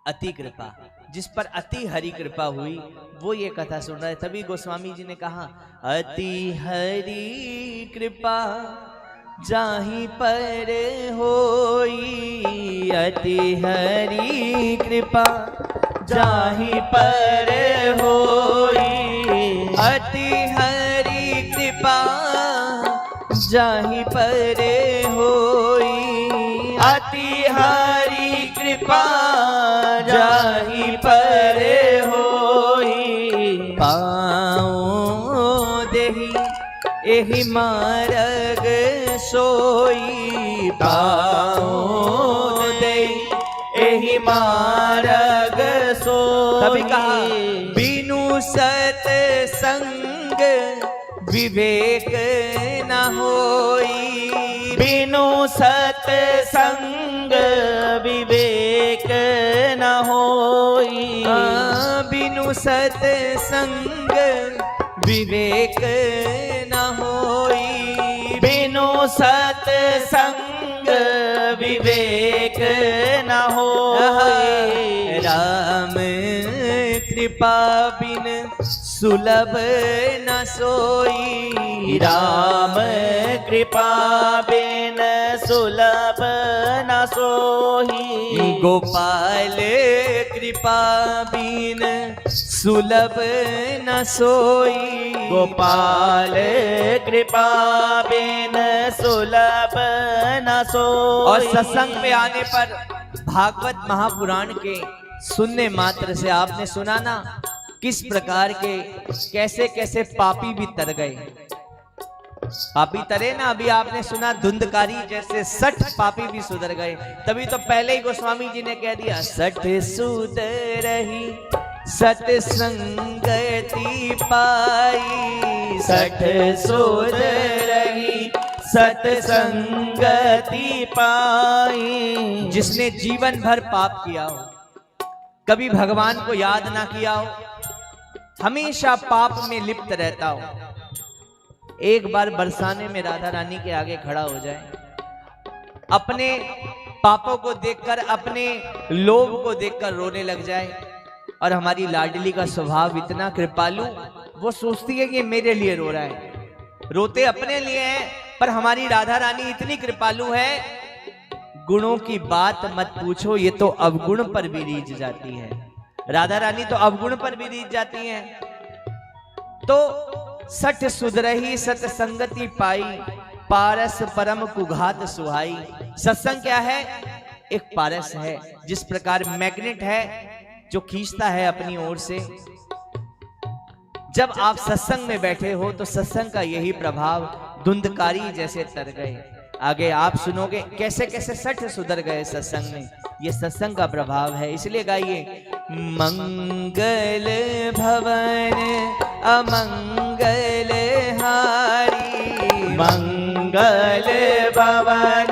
[SPEAKER 3] अति कृपा। जिस पर अति हरि कृपा हुई वो ये कथा सुन रहा है। तभी गोस्वामी जी ने कहा, अति हरि कृपा जाहि पर होई, अति हरि कृपा जाहि पर होई, अति हरि कृपा जाहि पर होई, अति हरि कृपा जाहि पर होई। पाओ देहि एहि मार्ग सोई, पाओ देहि एहि मार्ग सोई। तभी कहा, बिनु सत्संग विवेक न होई, बिनु सत्संग विवेक न होई, बिनु सत्संग विवेक न होई, बिनु सत्संग विवेक न होई। राम कृपा बिन सुलभ न सोई, राम कृपा बिन सुलभ न सोई, गोपाल कृपा बिन सुलभ न सोई, गोपाल कृपा बिन सुलभ न सोई। और सत्संग पे आने पर भागवत महापुराण के सुनने मात्र से आपने सुना ना किस प्रकार के कैसे कैसे पापी भी तर गए। पापी तरे ना, अभी आपने सुना धुंधकारी जैसे 60 पापी भी सुधर गए। तभी तो पहले ही गोस्वामी जी ने कह दिया 60 सुधरही सतसंगति पाई,
[SPEAKER 4] 60 सुधरही सतसंगति पाई।
[SPEAKER 3] जिसने जीवन भर पाप किया हो, कभी भगवान को याद ना किया हो, हमेशा पाप में लिप्त रहता हो, एक बार बरसाने में राधा रानी के आगे खड़ा हो जाए, अपने पापों को देखकर, अपने लोभ को देखकर रोने लग जाए। और हमारी लाडली का स्वभाव इतना कृपालु, वो सोचती है कि मेरे लिए रो रहा है, रोते अपने लिए है, पर हमारी राधा रानी इतनी कृपालु है, गुणों की बात मत पूछो, ये तो अवगुण पर भी रीझ जाती है। राधा रानी तो अवगुण पर भी रीझ जाती है। तो 60 सुधरही सतसंगति पाई, पारस परम कुघात सुहाई। सत्संग क्या है? एक पारस है, जिस प्रकार मैग्नेट है जो खींचता है अपनी ओर से। जब आप सत्संग में बैठे हो तो सत्संग का यही प्रभाव, धुंधकारी जैसे तर गए। आगे आप सुनोगे कैसे कैसे 60 सुधर गए सत्संग में, ये सत्संग का प्रभाव है। इसलिए गाइए, मंगल भवन अमंगल हारी,
[SPEAKER 4] मंगल भवन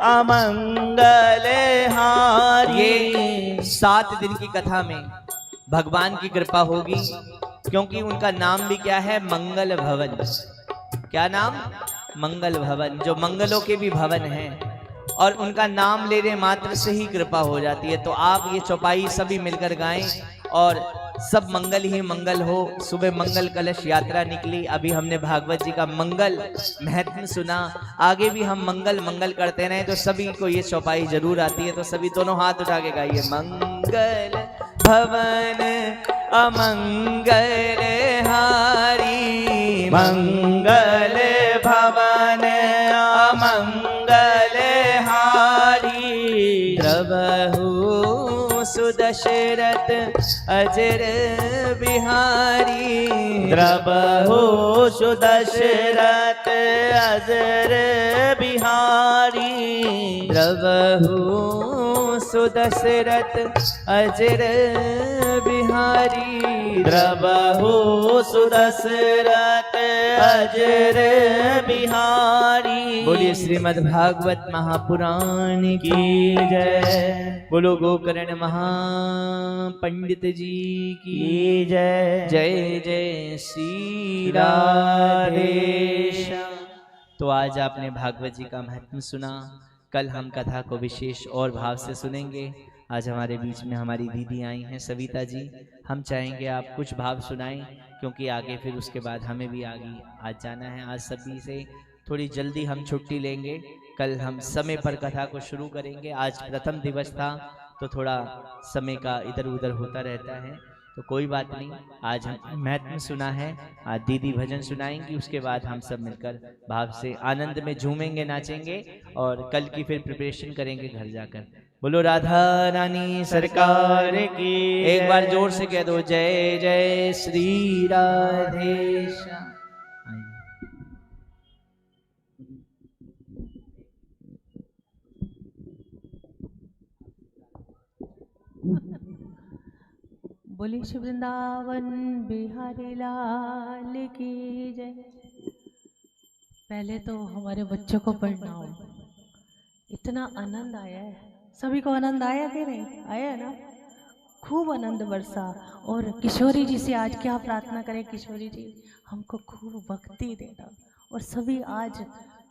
[SPEAKER 4] अमंगल हारी।
[SPEAKER 3] ये 7 दिन की कथा में भगवान की कृपा होगी, क्योंकि उनका नाम भी क्या है? मंगल भवन। क्या नाम? मंगल भवन, जो मंगलों के भी भवन हैं, और उनका नाम लेने मात्र से ही कृपा हो जाती है। तो आप ये चौपाई सभी मिलकर गाएं और सब मंगल ही मंगल हो। सुबह मंगल कलश यात्रा निकली, अभी हमने भागवत जी का मंगल महत्व सुना, आगे भी हम मंगल मंगल करते रहें तो सभी को ये चौपाई जरूर आती है। तो सभी दोनों हाथ उठा के गाइए, मंगल भवन अमंगल हारी,
[SPEAKER 4] मंगल भवन अमंगल हारी।
[SPEAKER 3] द्रवहु सुदशरथ अजर बिहारी,
[SPEAKER 4] द्रवहु सुदशरथ अजर बिहारी,
[SPEAKER 3] द्रवहु सुदशरथ अजर बिहारी,
[SPEAKER 4] द्रवहु सुदशरथ अजर बिहारी।
[SPEAKER 3] बोलिए श्रीमद् भागवत महापुराण की जय। बोलो गोकर्ण महापंडित जी की
[SPEAKER 4] जय।
[SPEAKER 3] जय जय श्री राधे श्याम। तो आज आपने भागवत जी का महत्व सुना, कल हम कथा को विशेष और भाव से सुनेंगे। आज हमारे बीच में हमारी दीदी आई हैं सविता जी, हम चाहेंगे आप कुछ भाव सुनाएं, क्योंकि आगे फिर उसके बाद हमें भी आगे आज जाना है। आज सभी से थोड़ी जल्दी हम छुट्टी लेंगे, कल हम समय पर कथा को शुरू करेंगे। आज प्रथम दिवस था तो थोड़ा समय का इधर उधर होता रहता है, तो कोई बात नहीं। आज हम महत्व सुना है, आज दीदी भजन सुनाएंगी, उसके बाद हम सब मिलकर भाव से आनंद में झूमेंगे, नाचेंगे और कल की फिर प्रिपरेशन करेंगे घर जाकर। बोलो राधा रानी सरकार की। एक बार जोर से कह दो, जय जय श्री राधे श्याम।
[SPEAKER 5] बोली श्री वृंदावन बिहारी लाल की जय। पहले तो हमारे बच्चों को प्रणाम। इतना आनंद आया है, सभी को आनंद आया कि नहीं आया है ना? खूब आनंद बरसा। और किशोरी जी से आज क्या प्रार्थना करें? किशोरी जी हमको खूब भक्ति देना, और सभी आज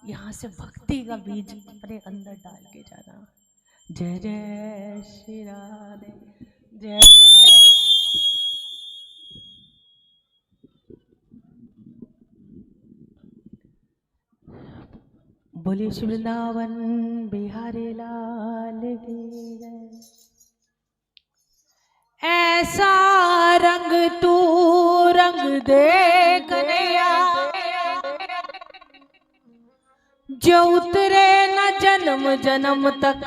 [SPEAKER 5] यहाँ से भक्ति का बीज अपने अंदर डाल के जाना। जय जय श्री राधे, जय जय। बोलिए श्री वृंदावन बिहारी लाल की जय। ऐसा रंग तू रंग दे कन्हैया, जो उतरे न जन्म जन्म तक।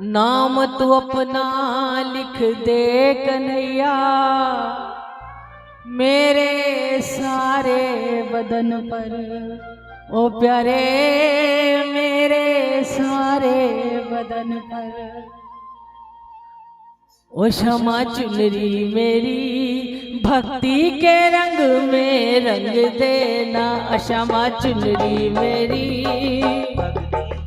[SPEAKER 5] नाम तू अपना लिख दे कन्हैया मेरे सारे बदन पर, ओ प्यारे मेरे सारे बदन पर। ओ क्षमा चुनरी मेरी भक्ति के रंग में रंग देना, क्षमा चुनरी मेरी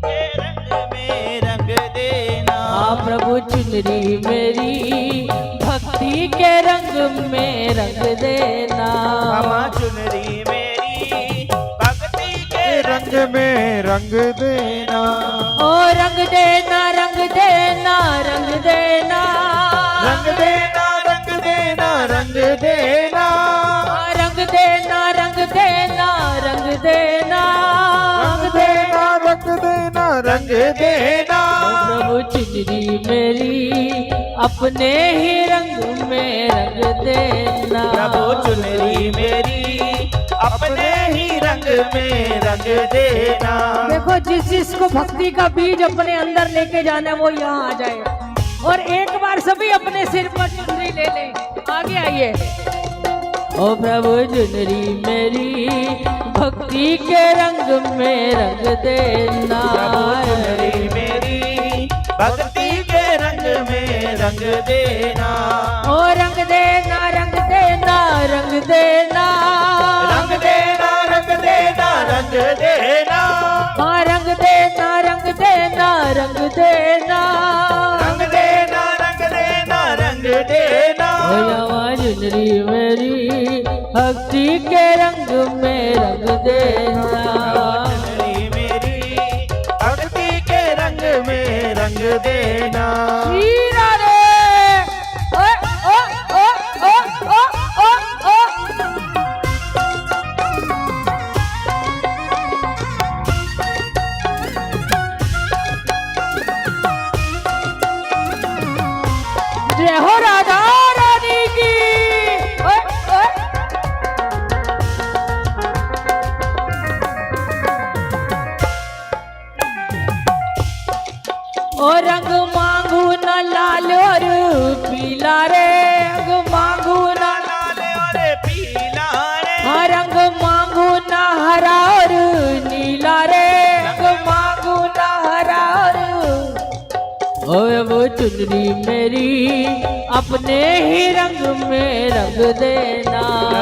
[SPEAKER 4] के रंग में रंग देना।
[SPEAKER 5] हाँ प्रभु चुनरी मेरी भक्ति के रंग में रंग देना।
[SPEAKER 4] क्षमा चुनरी मेरी भक्ति के
[SPEAKER 2] रंग में रंग देना।
[SPEAKER 5] ओ रंग देना रंग देना रंग देना
[SPEAKER 4] रंग देना रंग देना रंग देना।
[SPEAKER 5] रंग देना रंग देना रंग देना
[SPEAKER 2] रंग देना रंग देना रंग देना।
[SPEAKER 5] प्रभु चुनरी मेरी अपने ही रंग में रंग देना।
[SPEAKER 4] प्रभु चुनरी मेरी अपने ही रंग में रंग देना।
[SPEAKER 5] देखो जिसको भक्ति का बीज अपने अंदर लेके जाना है वो यहाँ आ जाए और एक बार सभी अपने सिर पर चुनरी ले ले। आगे आइए। ओ प्रभु चुनरी मेरी भक्ति के रंग में रंग देना।
[SPEAKER 4] प्रभु चुनरी मेरी भक्ति के रंग में रंग देना।
[SPEAKER 5] ओ रंग देना रंग देना रंग देना
[SPEAKER 4] रंग देना रंग देना रंग देना।
[SPEAKER 5] हाँ रंग देना रंग देना रंग देना
[SPEAKER 4] रंग देना रंग देना रंग देना।
[SPEAKER 5] चुनरी मेरी भक्ति के रंग में रंग देना।
[SPEAKER 4] चुनरी मेरी भक्ति के रंग में रंग देना।
[SPEAKER 5] हीरा रे ओ ओ ओ ओ ओ ओ जय हो राधा रानी की। ओ रंग मांगू न लाल और पीला रे, रंग मांगू न
[SPEAKER 4] लाल और पीला रे।
[SPEAKER 5] हाँ रंग मांगू न हरा और नीला रे, रंग मांगू न हरा और ओ वो चुनरी मेरी अपने ही रंग में रंग देना।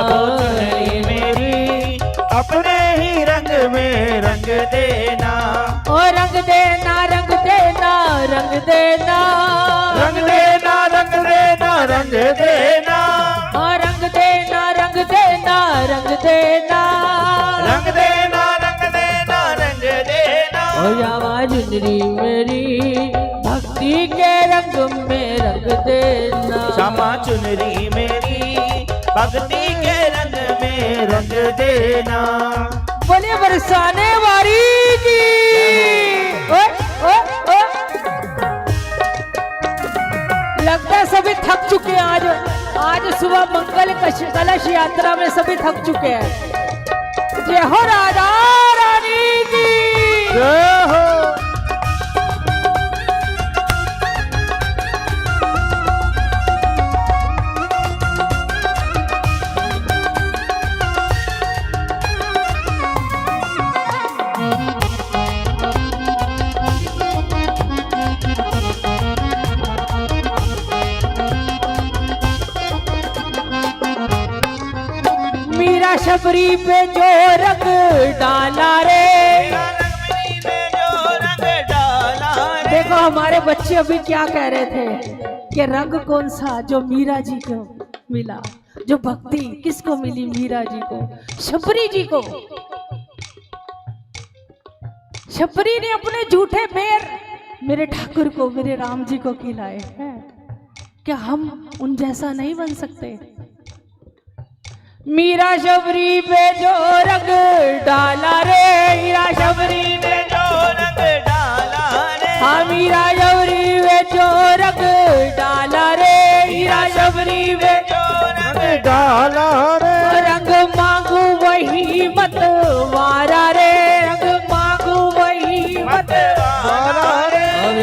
[SPEAKER 4] चुनरी मेरी अपने ही रंग में रंग देना।
[SPEAKER 5] ओ रंग देना रंग देना रंग देना
[SPEAKER 4] रंग देना रंग देना रंग देना।
[SPEAKER 5] ओ रंग देना रंग देना रंग देना
[SPEAKER 4] रंग देना रंग देना रंग देना।
[SPEAKER 5] ओ यावा चुनरी मेरी भक्ति के रंग में रंग देना।
[SPEAKER 4] क्षमा चुनरी मेरी भक्ति के रंग में रंग देना।
[SPEAKER 5] बोले बरसाने वाली की। ओ, ओ, ओ। लगता है सभी थक चुके हैं आज। आज सुबह मंगल कलश यात्रा में सभी थक चुके हैं। जय हो राधा रानी की।
[SPEAKER 2] जय हो।
[SPEAKER 5] मीरा शबरी पे जो रंग डाला रे। देखो हमारे बच्चे अभी क्या कह रहे थे कि रंग कौन सा जो मीरा जी को मिला, जो भक्ति किसको मिली? मीरा जी को, शबरी जी को। शबरी ने अपने झूठे पैर मेरे ठाकुर को, मेरे राम जी को खिलाए हैं। क्या हम उन जैसा नहीं बन सकते? मीरा शबरी पे जो रंग डाला रे, मीरा शबरी
[SPEAKER 4] ने जो रंग डाला रे।
[SPEAKER 5] हाँ मीरा शबरी पे जो रंग डाला रे, मीरा शबरी पे
[SPEAKER 4] जो रंग
[SPEAKER 2] डाला रे।
[SPEAKER 5] रंग मांगू वही मत वारा रे, रंग मांगू वही मत
[SPEAKER 4] वारा रे।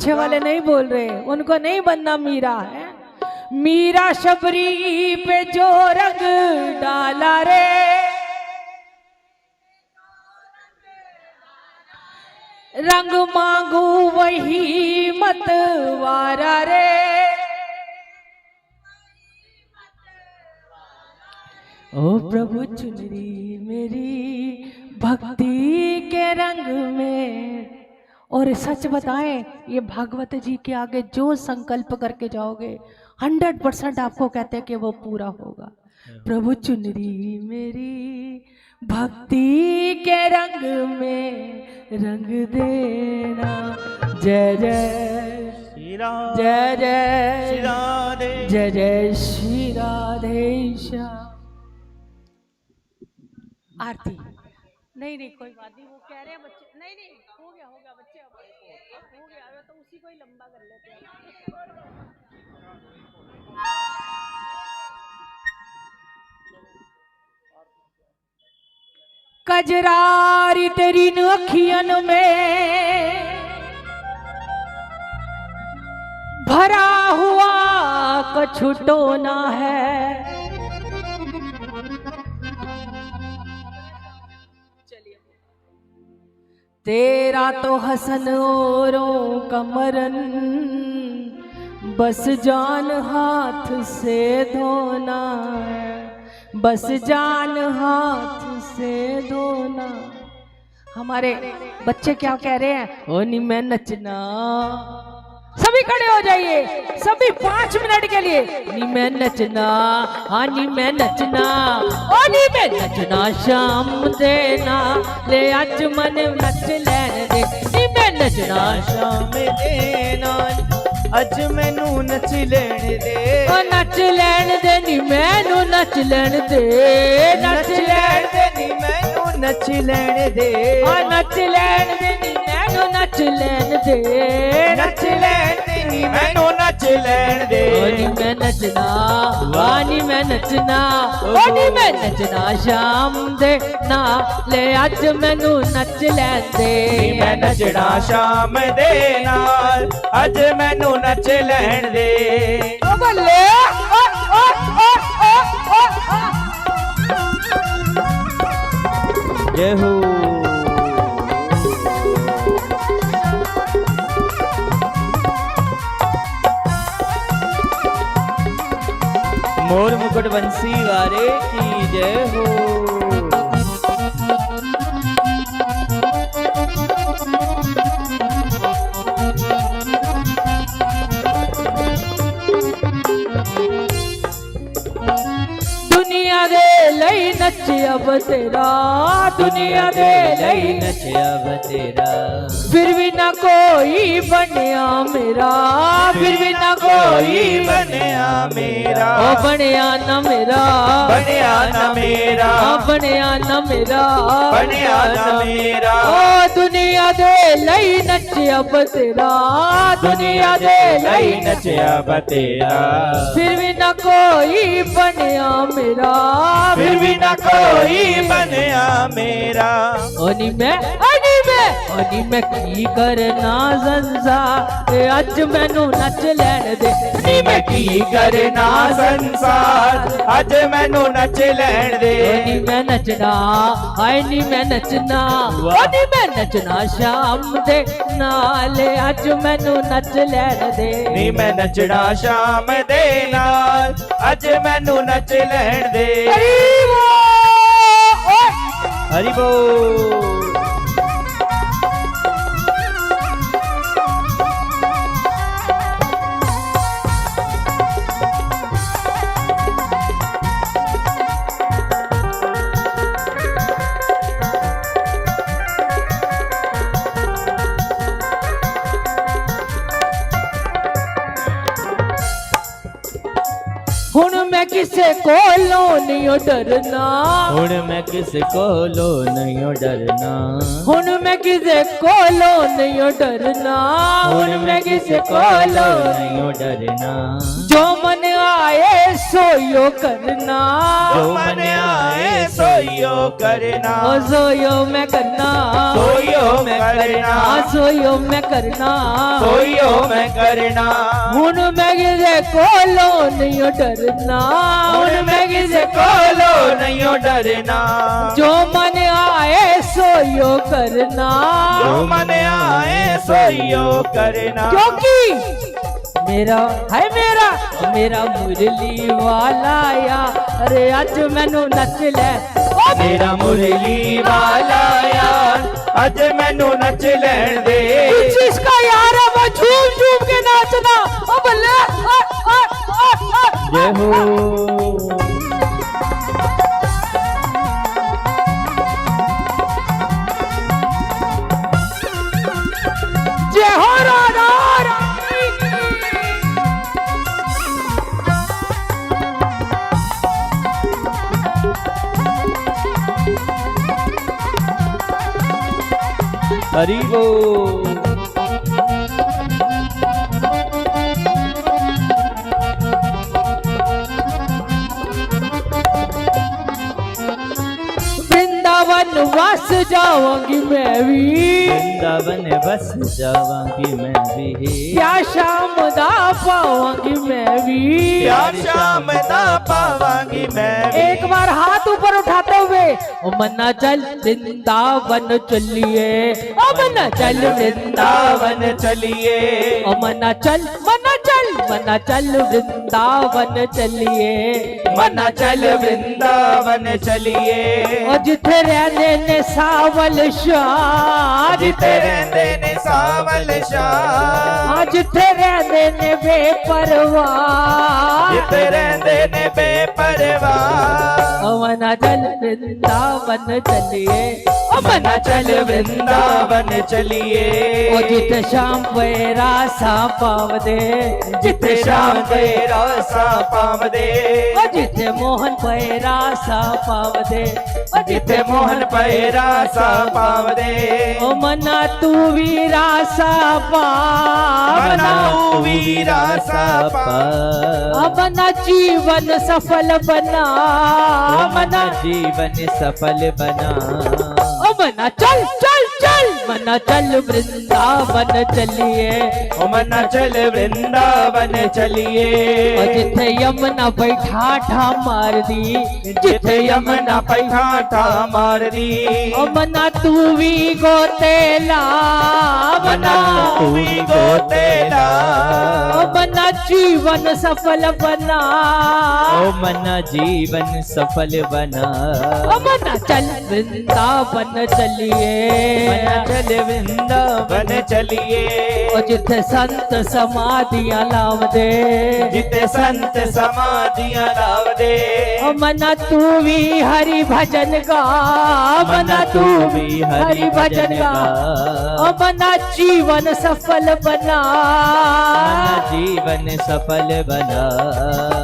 [SPEAKER 5] पीछे वाले नहीं बोल रहे, उनको नहीं बनना मीरा है। मीरा शबरी पे जो रंग डाला रे, रंग मांगू वही मतवारा रे। ओ प्रभु चुनरी मेरी भक्ति के रंग में। और सच बताएं, ये भागवत जी के आगे जो संकल्प करके जाओगे 100% आपको कहते हैं कि वो पूरा होगा। प्रभु चुनरी मेरी भक्ति के रंग में रंग देना। जय जय
[SPEAKER 4] श्री राम,
[SPEAKER 5] जय जय
[SPEAKER 4] श्री राधे,
[SPEAKER 5] जय जय श्री राधे श्याम। आरती नहीं नहीं कोई बात नहीं, वो कह रहे हैं बच्चे। नहीं नहीं हो गया बच्चे, अब हो गया तो उसी को ही लंबा कर लेते हैं। कजरारी तेरी अखियन में भरा हुआ कछु टोना है। तेरा तो हसन औरों का मरन, बस जान हाथ से धोना है, बस जान हाथ से धोना। हमारे बच्चे क्या कह रहे हैं? ओ नी मैं नचना। सभी खड़े हो जाइए, सभी 5 मिनट के लिए। नी मैं नचना, हाँ नी मैं नचना, ओ नी मैं नचना शाम देना, ले आज मन नच लैन दे। नी मैं नचना
[SPEAKER 3] शाम देना, अज मैनू नच लैन दे।
[SPEAKER 5] ओ नच लैन दे नी मैनू नच लैन दे,
[SPEAKER 3] नच लैन दे नी मैनू नच लैन दे।
[SPEAKER 5] ओ नच लैन दे नी मैनू नच लैन दे,
[SPEAKER 3] नच लैन दे नी मैनू नच लैन दे।
[SPEAKER 5] ओ नी मैं नचना, वानी मैं नचना, ओ नी मैं नचना शाम दे ना, ले आज मैनू नच लैन दे।
[SPEAKER 4] मैं नचना शाम दे नाल, अज मैनू नच लैन दे।
[SPEAKER 5] ओ बल्ले ओ ओ ओ ओ ओ।
[SPEAKER 3] जय हो। मोर मुकुट बंसी वारे की जय हो।
[SPEAKER 5] दुनिया दे लई नच अब तेरा, दुनिया दे लई
[SPEAKER 3] नच अब तेरा,
[SPEAKER 5] फिर भी ना कोई बनया मेरा, फिर भी ना कोई
[SPEAKER 4] बनया मेरा,
[SPEAKER 5] ओ बनया ना मेरा,
[SPEAKER 4] बनया ना मेरा,
[SPEAKER 5] बनया ना मेरा,
[SPEAKER 4] बनया ना मेरा।
[SPEAKER 5] ओ दुनिया दे लई नच अब तेरा, दुनिया दे लई नच
[SPEAKER 4] नचया बतेरा,
[SPEAKER 5] फिर भी ना कोई बनया मेरा,
[SPEAKER 4] फिर भी ना कोई बनया मेरा।
[SPEAKER 5] ओनी मैं की करना संसार, अज मैनू नच लैन दे।
[SPEAKER 4] नी मैं की करना संसार, अज मैनू नच लैन दे।
[SPEAKER 5] नी मैं नचना, हाय नी मैं नचना, नी मैं नचना शाम दे नाल, अज मैनू नच लैन दे।
[SPEAKER 4] नी मैं नचना शाम दे नाल, अज मैनू नच लैन दे।
[SPEAKER 3] हरि बोल।
[SPEAKER 5] हुण मैं किसे कोलों नहीं डरना,
[SPEAKER 3] हुण मैं किस कोलो नहीं डरना,
[SPEAKER 5] हुण मैं किसे कोलों नहीं डरना, हुण मैं किसे कोलों
[SPEAKER 3] नहीं डरना।
[SPEAKER 5] जो मन आए सोयो करना,
[SPEAKER 4] जो मन आए सोयो करना,
[SPEAKER 5] ओ सोयो मैं करना,
[SPEAKER 4] सोयो मैं करना,
[SPEAKER 5] सोयो मैं करना,
[SPEAKER 4] सोइयो मैं करना।
[SPEAKER 5] हुन मैं किसे कोलो नहीं डरना,
[SPEAKER 4] हुन मैं किसे कोलो नहीं डरना,
[SPEAKER 5] जो मन आए सोयो करना,
[SPEAKER 4] जो मन आए सोइयो करना।
[SPEAKER 5] क्योंकि मेरा है मेरा मुरली वाला या, अरे अज मैनू नच ले ओ
[SPEAKER 4] मेरा मुरली वाला यार, अज मैनू नच लैन दे।
[SPEAKER 5] जिसका यार है वो झूम झूम के नाचना। ओ बल्ले
[SPEAKER 4] जय हो।
[SPEAKER 5] जय हो राधा
[SPEAKER 4] हरि बोल।
[SPEAKER 5] वृंदावन बस जाऊंगी मैं भी,
[SPEAKER 3] वृंदावन बस जावांगी मैं भी,
[SPEAKER 5] क्या शाम दा पाऊंगी मैं भी,
[SPEAKER 4] प्यार शाम दा पावांगी मैं भी।
[SPEAKER 5] एक बार हाथ ऊपर उठाते हुए ओ मन्ना चल वृंदावन चलिए, ओ मन्ना चल वृंदावन,
[SPEAKER 4] वृंदावन चलिए,
[SPEAKER 5] ओ मन्ना चल वृंदावन चलिए,
[SPEAKER 4] मना चल वृंदावन चलिए।
[SPEAKER 5] ओ जिथे रहने ने सावल शाह,
[SPEAKER 4] जिथे रहंदे ने सावल शाह,
[SPEAKER 5] जिथे रहने ने बेपरवाह,
[SPEAKER 4] जिथे रहंदे ने बेपरवाह।
[SPEAKER 5] ओ मन्ना चल वृंदावन चलिए, ओ
[SPEAKER 4] मना चल वृंदावन चलिए,
[SPEAKER 5] ओ जिथे शाम पेरा सा पाव दे,
[SPEAKER 4] जिथे शाम तेरा सा पाव दे,
[SPEAKER 5] ओ जिथे मोहन पेरा सा पाव दे, ओ
[SPEAKER 4] जिथे मोहन पैरा सा पाव दे।
[SPEAKER 5] ओ मना तू वीरा सा
[SPEAKER 4] मना तू वीरा सा पा,
[SPEAKER 5] मना जीवन सफल बना,
[SPEAKER 3] मना जीवन सफल बना।
[SPEAKER 5] ओ मना चल चल चल, मना चल वृंदावन चलिए,
[SPEAKER 4] ओ मना चल वृंदावन चलिए,
[SPEAKER 5] ओ जिथे यमुना बैठा ठा मार दी,
[SPEAKER 4] जिथे यमुना पैठा ठा मार दी।
[SPEAKER 5] ओ मना तू भी गोतेला,
[SPEAKER 4] मना तू भी गोतेला,
[SPEAKER 5] ओ मना जीवन सफल बना,
[SPEAKER 3] ओ मना जीवन सफल बना।
[SPEAKER 5] ओ मना चल वृंदावन चलिए,
[SPEAKER 3] मना चल वृंदावन
[SPEAKER 4] चलिए,
[SPEAKER 5] ओ जिथे संत समाधियां लाव दे,
[SPEAKER 4] जिथे संत समाधियां लाव दे।
[SPEAKER 5] ओ मना तू भी हरि भजन गा, मना तू भी हरि भजन गा, ओ मना जीवन सफल बना,
[SPEAKER 3] मना जीवन सफल बना।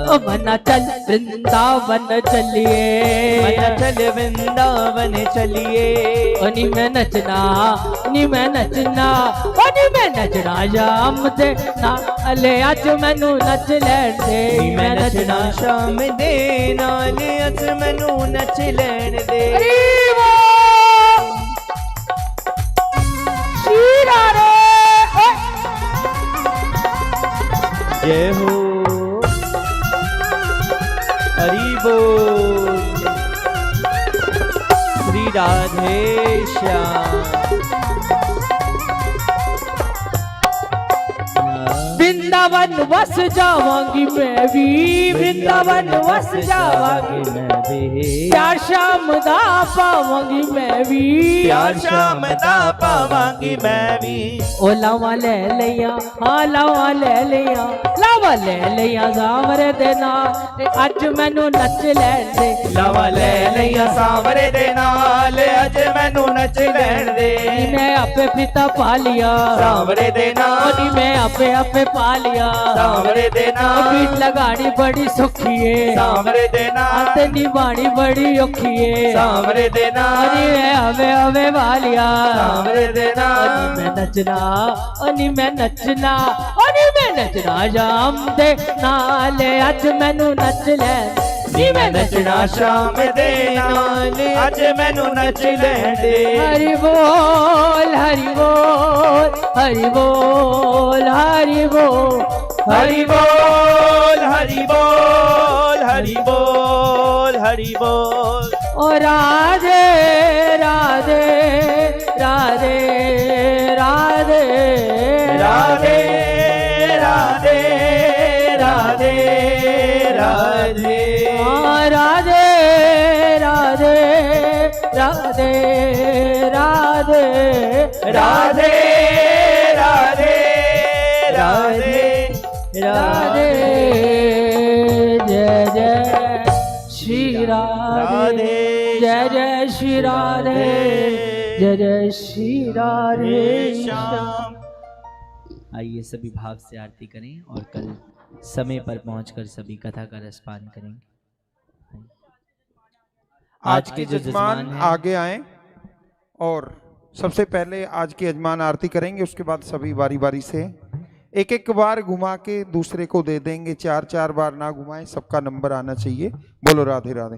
[SPEAKER 5] ओ मना चल वृंदावन चलिए,
[SPEAKER 3] मना चल वृंदावन चलिए,
[SPEAKER 5] नी मैं नचना, नी मैं नचना, नी मैं नचना शाम दे ना, अले अज मैनू नच लैन दे,
[SPEAKER 3] मैं नचना शाम दे नाल, अज मैनू नच लैन दे।
[SPEAKER 5] शीरा रे
[SPEAKER 3] जय हो। हरि बोल। श्री राधे श्याम।
[SPEAKER 5] वृंदावन वस जावांगी मैं भी, वृंदावन वस जावांगी
[SPEAKER 3] मैं भी,
[SPEAKER 5] प्यार शाम दा पावांगी मैं भी,
[SPEAKER 4] प्यार शाम दा पावांगी मैं भी।
[SPEAKER 5] ओ लावा ले लिया, हाँ लावा ले लिया, लावा ले लिया सावरे दे नाल, अज मैनू नच लैन दे,
[SPEAKER 4] लावा ले लिया सावरे दे नाल, अज मैनू नच लैन दे।
[SPEAKER 5] मैं आपे पिता पा लिया,
[SPEAKER 4] सावरे दे नाल,
[SPEAKER 5] मैं आपे आपे पा लिया,
[SPEAKER 4] सावरे दे नाल,
[SPEAKER 5] बीट लगानी बड़ी सौखी है,
[SPEAKER 4] सावरे दे नाल,
[SPEAKER 5] ते निभानी बड़ी औखी है,
[SPEAKER 4] सावरे दे नाल,
[SPEAKER 5] मैं हवे हवे वालिया,
[SPEAKER 4] सावरे दे नाल,
[SPEAKER 5] मैं नचना, मैं नचना, मैं नचना शाम दे नाल, अज मैनू नच ले,
[SPEAKER 4] नी मैं नचना शाम दे नाल, अज मैनू नच लैन दे।
[SPEAKER 5] हरि बोल हरि बोल हरि बोल हरि बोल
[SPEAKER 4] हरि बोल हरि बोल हरि बोल हरि बोल।
[SPEAKER 5] ओ राधे राधे राधे राधे
[SPEAKER 4] राधे राधे राधे राधे
[SPEAKER 5] राधे राधे राधे राधे
[SPEAKER 4] राधे राधे राधे
[SPEAKER 5] राधे जय जय श्री राधे जय जय श्री राधे जय जय श्री राधे श्याम।
[SPEAKER 1] आइए सभी भाव से आरती करें और कल समय पर पहुंचकर सभी कथा का रसपान करेंगे।
[SPEAKER 2] आज के यजमान आगे आए और सबसे पहले आज के यजमान आरती करेंगे, उसके बाद सभी बारी बारी से एक एक बार घुमा के दूसरे को दे देंगे, 4-4 बार ना घुमाएं, सबका नंबर आना चाहिए। बोलो राधे राधे।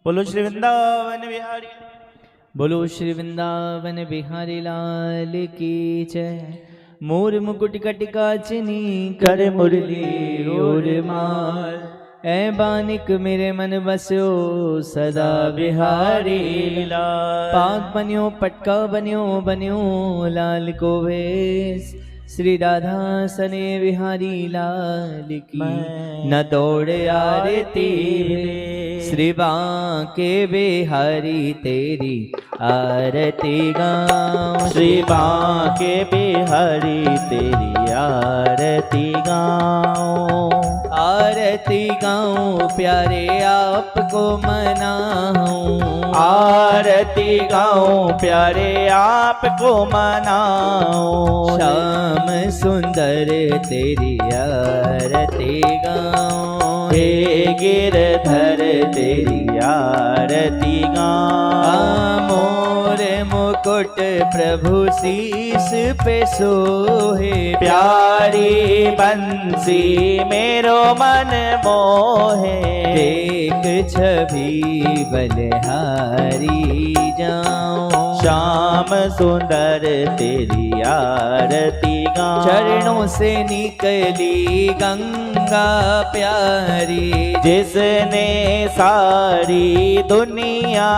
[SPEAKER 4] बोलो श्री वृंदावन बिहारी
[SPEAKER 1] बोलो श्री वृंदावन बिहारी लाल की जय। मोर मुकुट कटिका चिनी कर मुरली और माल, ऐ बानिक मेरे मन बस्यो सदा बिहारी लाल। पाक बन्यो पटका बन्यो बन्यो लाल को भेस, श्री राधा सने बिहारी लाल की न दौड़ आरती। श्री बांके बिहारी तेरी आरती गाऊं,
[SPEAKER 4] श्री बांके बिहारी तेरी आरती गाऊं।
[SPEAKER 1] आरती गाऊं प्यारे आपको मनाऊं,
[SPEAKER 4] आरती गाऊं प्यारे आपको मनाऊं।
[SPEAKER 1] श्याम सुंदर तेरी आरती गाऊं,
[SPEAKER 4] हे गिरधर तेरी आरती गाऊं।
[SPEAKER 1] मोर मुकुट प्रभु शीस पे सोहे,
[SPEAKER 4] प्यारी बंसी मेरो मन मोहे।
[SPEAKER 1] एक छवि बलिहारी जाऊं,
[SPEAKER 4] श्याम सुंदर तेरी आरती गाऊं।
[SPEAKER 1] चरणों से निकली गंगा प्यारी,
[SPEAKER 4] जिसने सारी दुनिया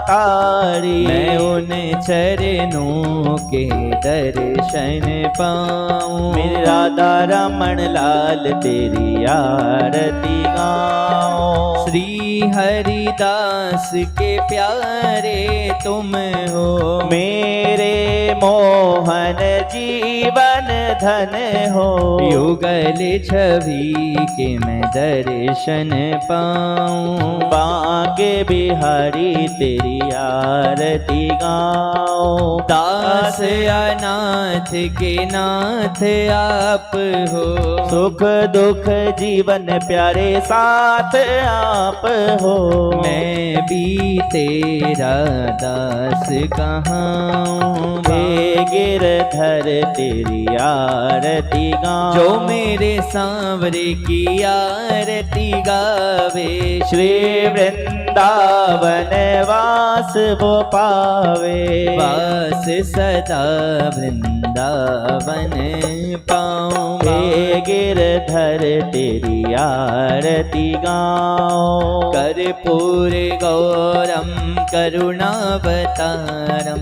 [SPEAKER 4] तारी।
[SPEAKER 1] मैं उन चरणों के दर्शन पाऊं।
[SPEAKER 4] मेरी राधा रमण लाल तेरी आरती गाऊं।
[SPEAKER 1] श्री हरिदास के प्यारे तुम हो,
[SPEAKER 4] मेरे मोहन जीवन धन हो।
[SPEAKER 1] युगल छवि के मैं दर्शन पाऊं।
[SPEAKER 4] बांके बिहारी तेरी आरती गाऊं।
[SPEAKER 1] दास अनाथ के नाथ आप हो,
[SPEAKER 4] सुख दुख जीवन प्यारे साथ आप हो।
[SPEAKER 1] मैं भी तेरा दास कहाऊं।
[SPEAKER 4] हे गिरधर तेरी आरती गाऊं।
[SPEAKER 1] जो मेरे सांवरे की आरती गावे,
[SPEAKER 4] श्री वृंदावन वास वो पावे।
[SPEAKER 1] वास सदा वृंदावन पाऊंगा।
[SPEAKER 4] हे गिरधर तेरी आरती गाऊं।
[SPEAKER 1] कर्पूर गौरम करुणावतारम,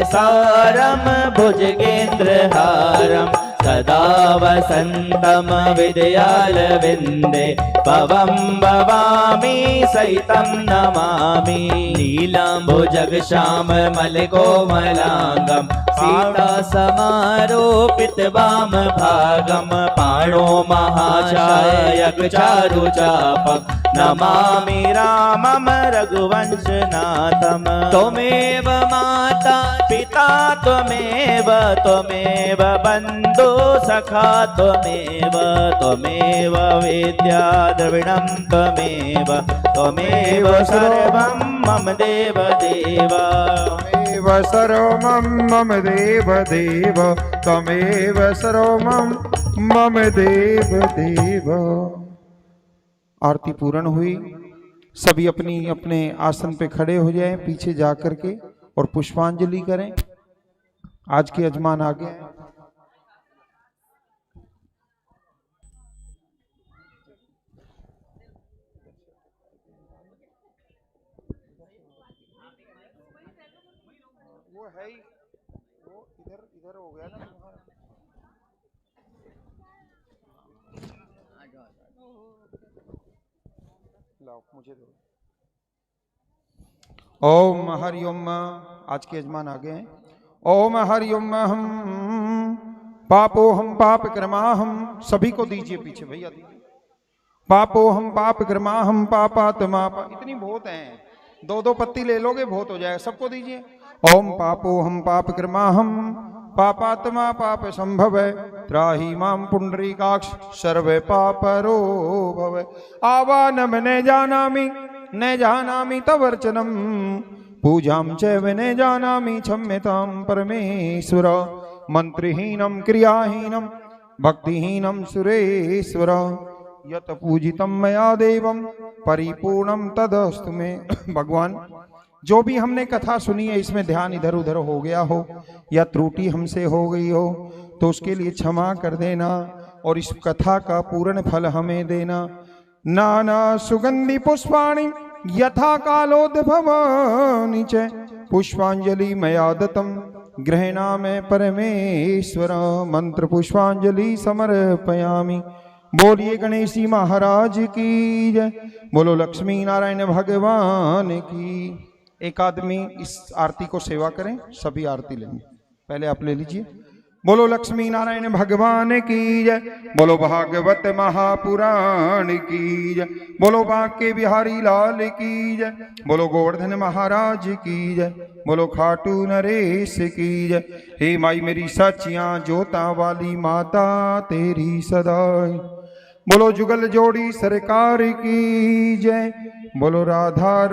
[SPEAKER 4] सारम भुजगेन्द्रहारम। सदा वसंतम विद्याल विंदे। भवं भवामी सहितं नमामि। नीलाम्बुजग श्याम मलकोमलांगम। सीता समारोपित वाम भागम। पाणो महाचायक चारु चापक। नमामि रामम रघुवंशनाथम। त्वमेव माता पिता त्वमेव बन्धु सखा त्वमेव विद्या द्रविणं त्वमेव सर्वं मम देव देव।
[SPEAKER 2] त्वमेव सर्वं मम देव देव, त्वमेव सर्वं मम देव देव। आरती पूर्ण हुई। सभी अपनी अपने आसन पे खड़े हो जाएं पीछे जा करके और पुष्पांजलि करें। आज के यजमान आ गए हैं। वो है ही, वो इधर इधर हो गया ना। लाओ मुझे दो। ओम हरि ओम। आज के यजमान आ गए हैं। ओम हरि ओम। हम पापो हम पाप क्रमा हम, सभी को दीजिए पीछे भैया दीजिए। पापो हम पाप क्रमा हम पापात्मा इतनी बहुत हैं, दो दो पत्ती ले लोगे बहुत हो जाएगा, सबको दीजिए। ओम पापो हम पाप क्रमा हम पापात्मा पाप संभव त्राहि माम पुंडरीकाक्ष सर्वे पापरो भव। आवानम न जानामि तवर्चनम पूजाम चैव न जानामि क्षम्यताम परमेश्वर। मंत्रहीनम क्रियाहीनम भक्तिहीनम सुरेश्वर यत पूजितम मया देवम परिपूर्णम तदस्तु मे। भगवान जो भी हमने कथा सुनी है इसमें ध्यान इधर उधर हो गया हो या त्रुटि हमसे हो गई हो तो उसके लिए क्षमा कर देना और इस कथा का पूर्ण फल हमें देना। नाना सुगंधि पुष्पाणि यथा कालोद्भवानि च पुष्पांजलि मया दत्तं गृह्णामि परमेश्वर। मंत्र पुष्पांजलि समर्पयामि। बोलिए गणेशी महाराज की जय। बोलो लक्ष्मी नारायण भगवान की। एक आदमी इस आरती को सेवा करें, सभी आरती लेंगे। पहले आप ले लीजिए। बोलो लक्ष्मी नारायण भगवान की जय। बोलो भागवत महापुराण की जय। बोलो बांके बिहारी लाल की जय। बोलो गोवर्धन महाराज की जय। बोलो खाटू नरेश की जय। हे माई मेरी सचियां जोता वाली माता तेरी सदाई। बोलो जुगल जोड़ी सरकार की जय। बोलो राधा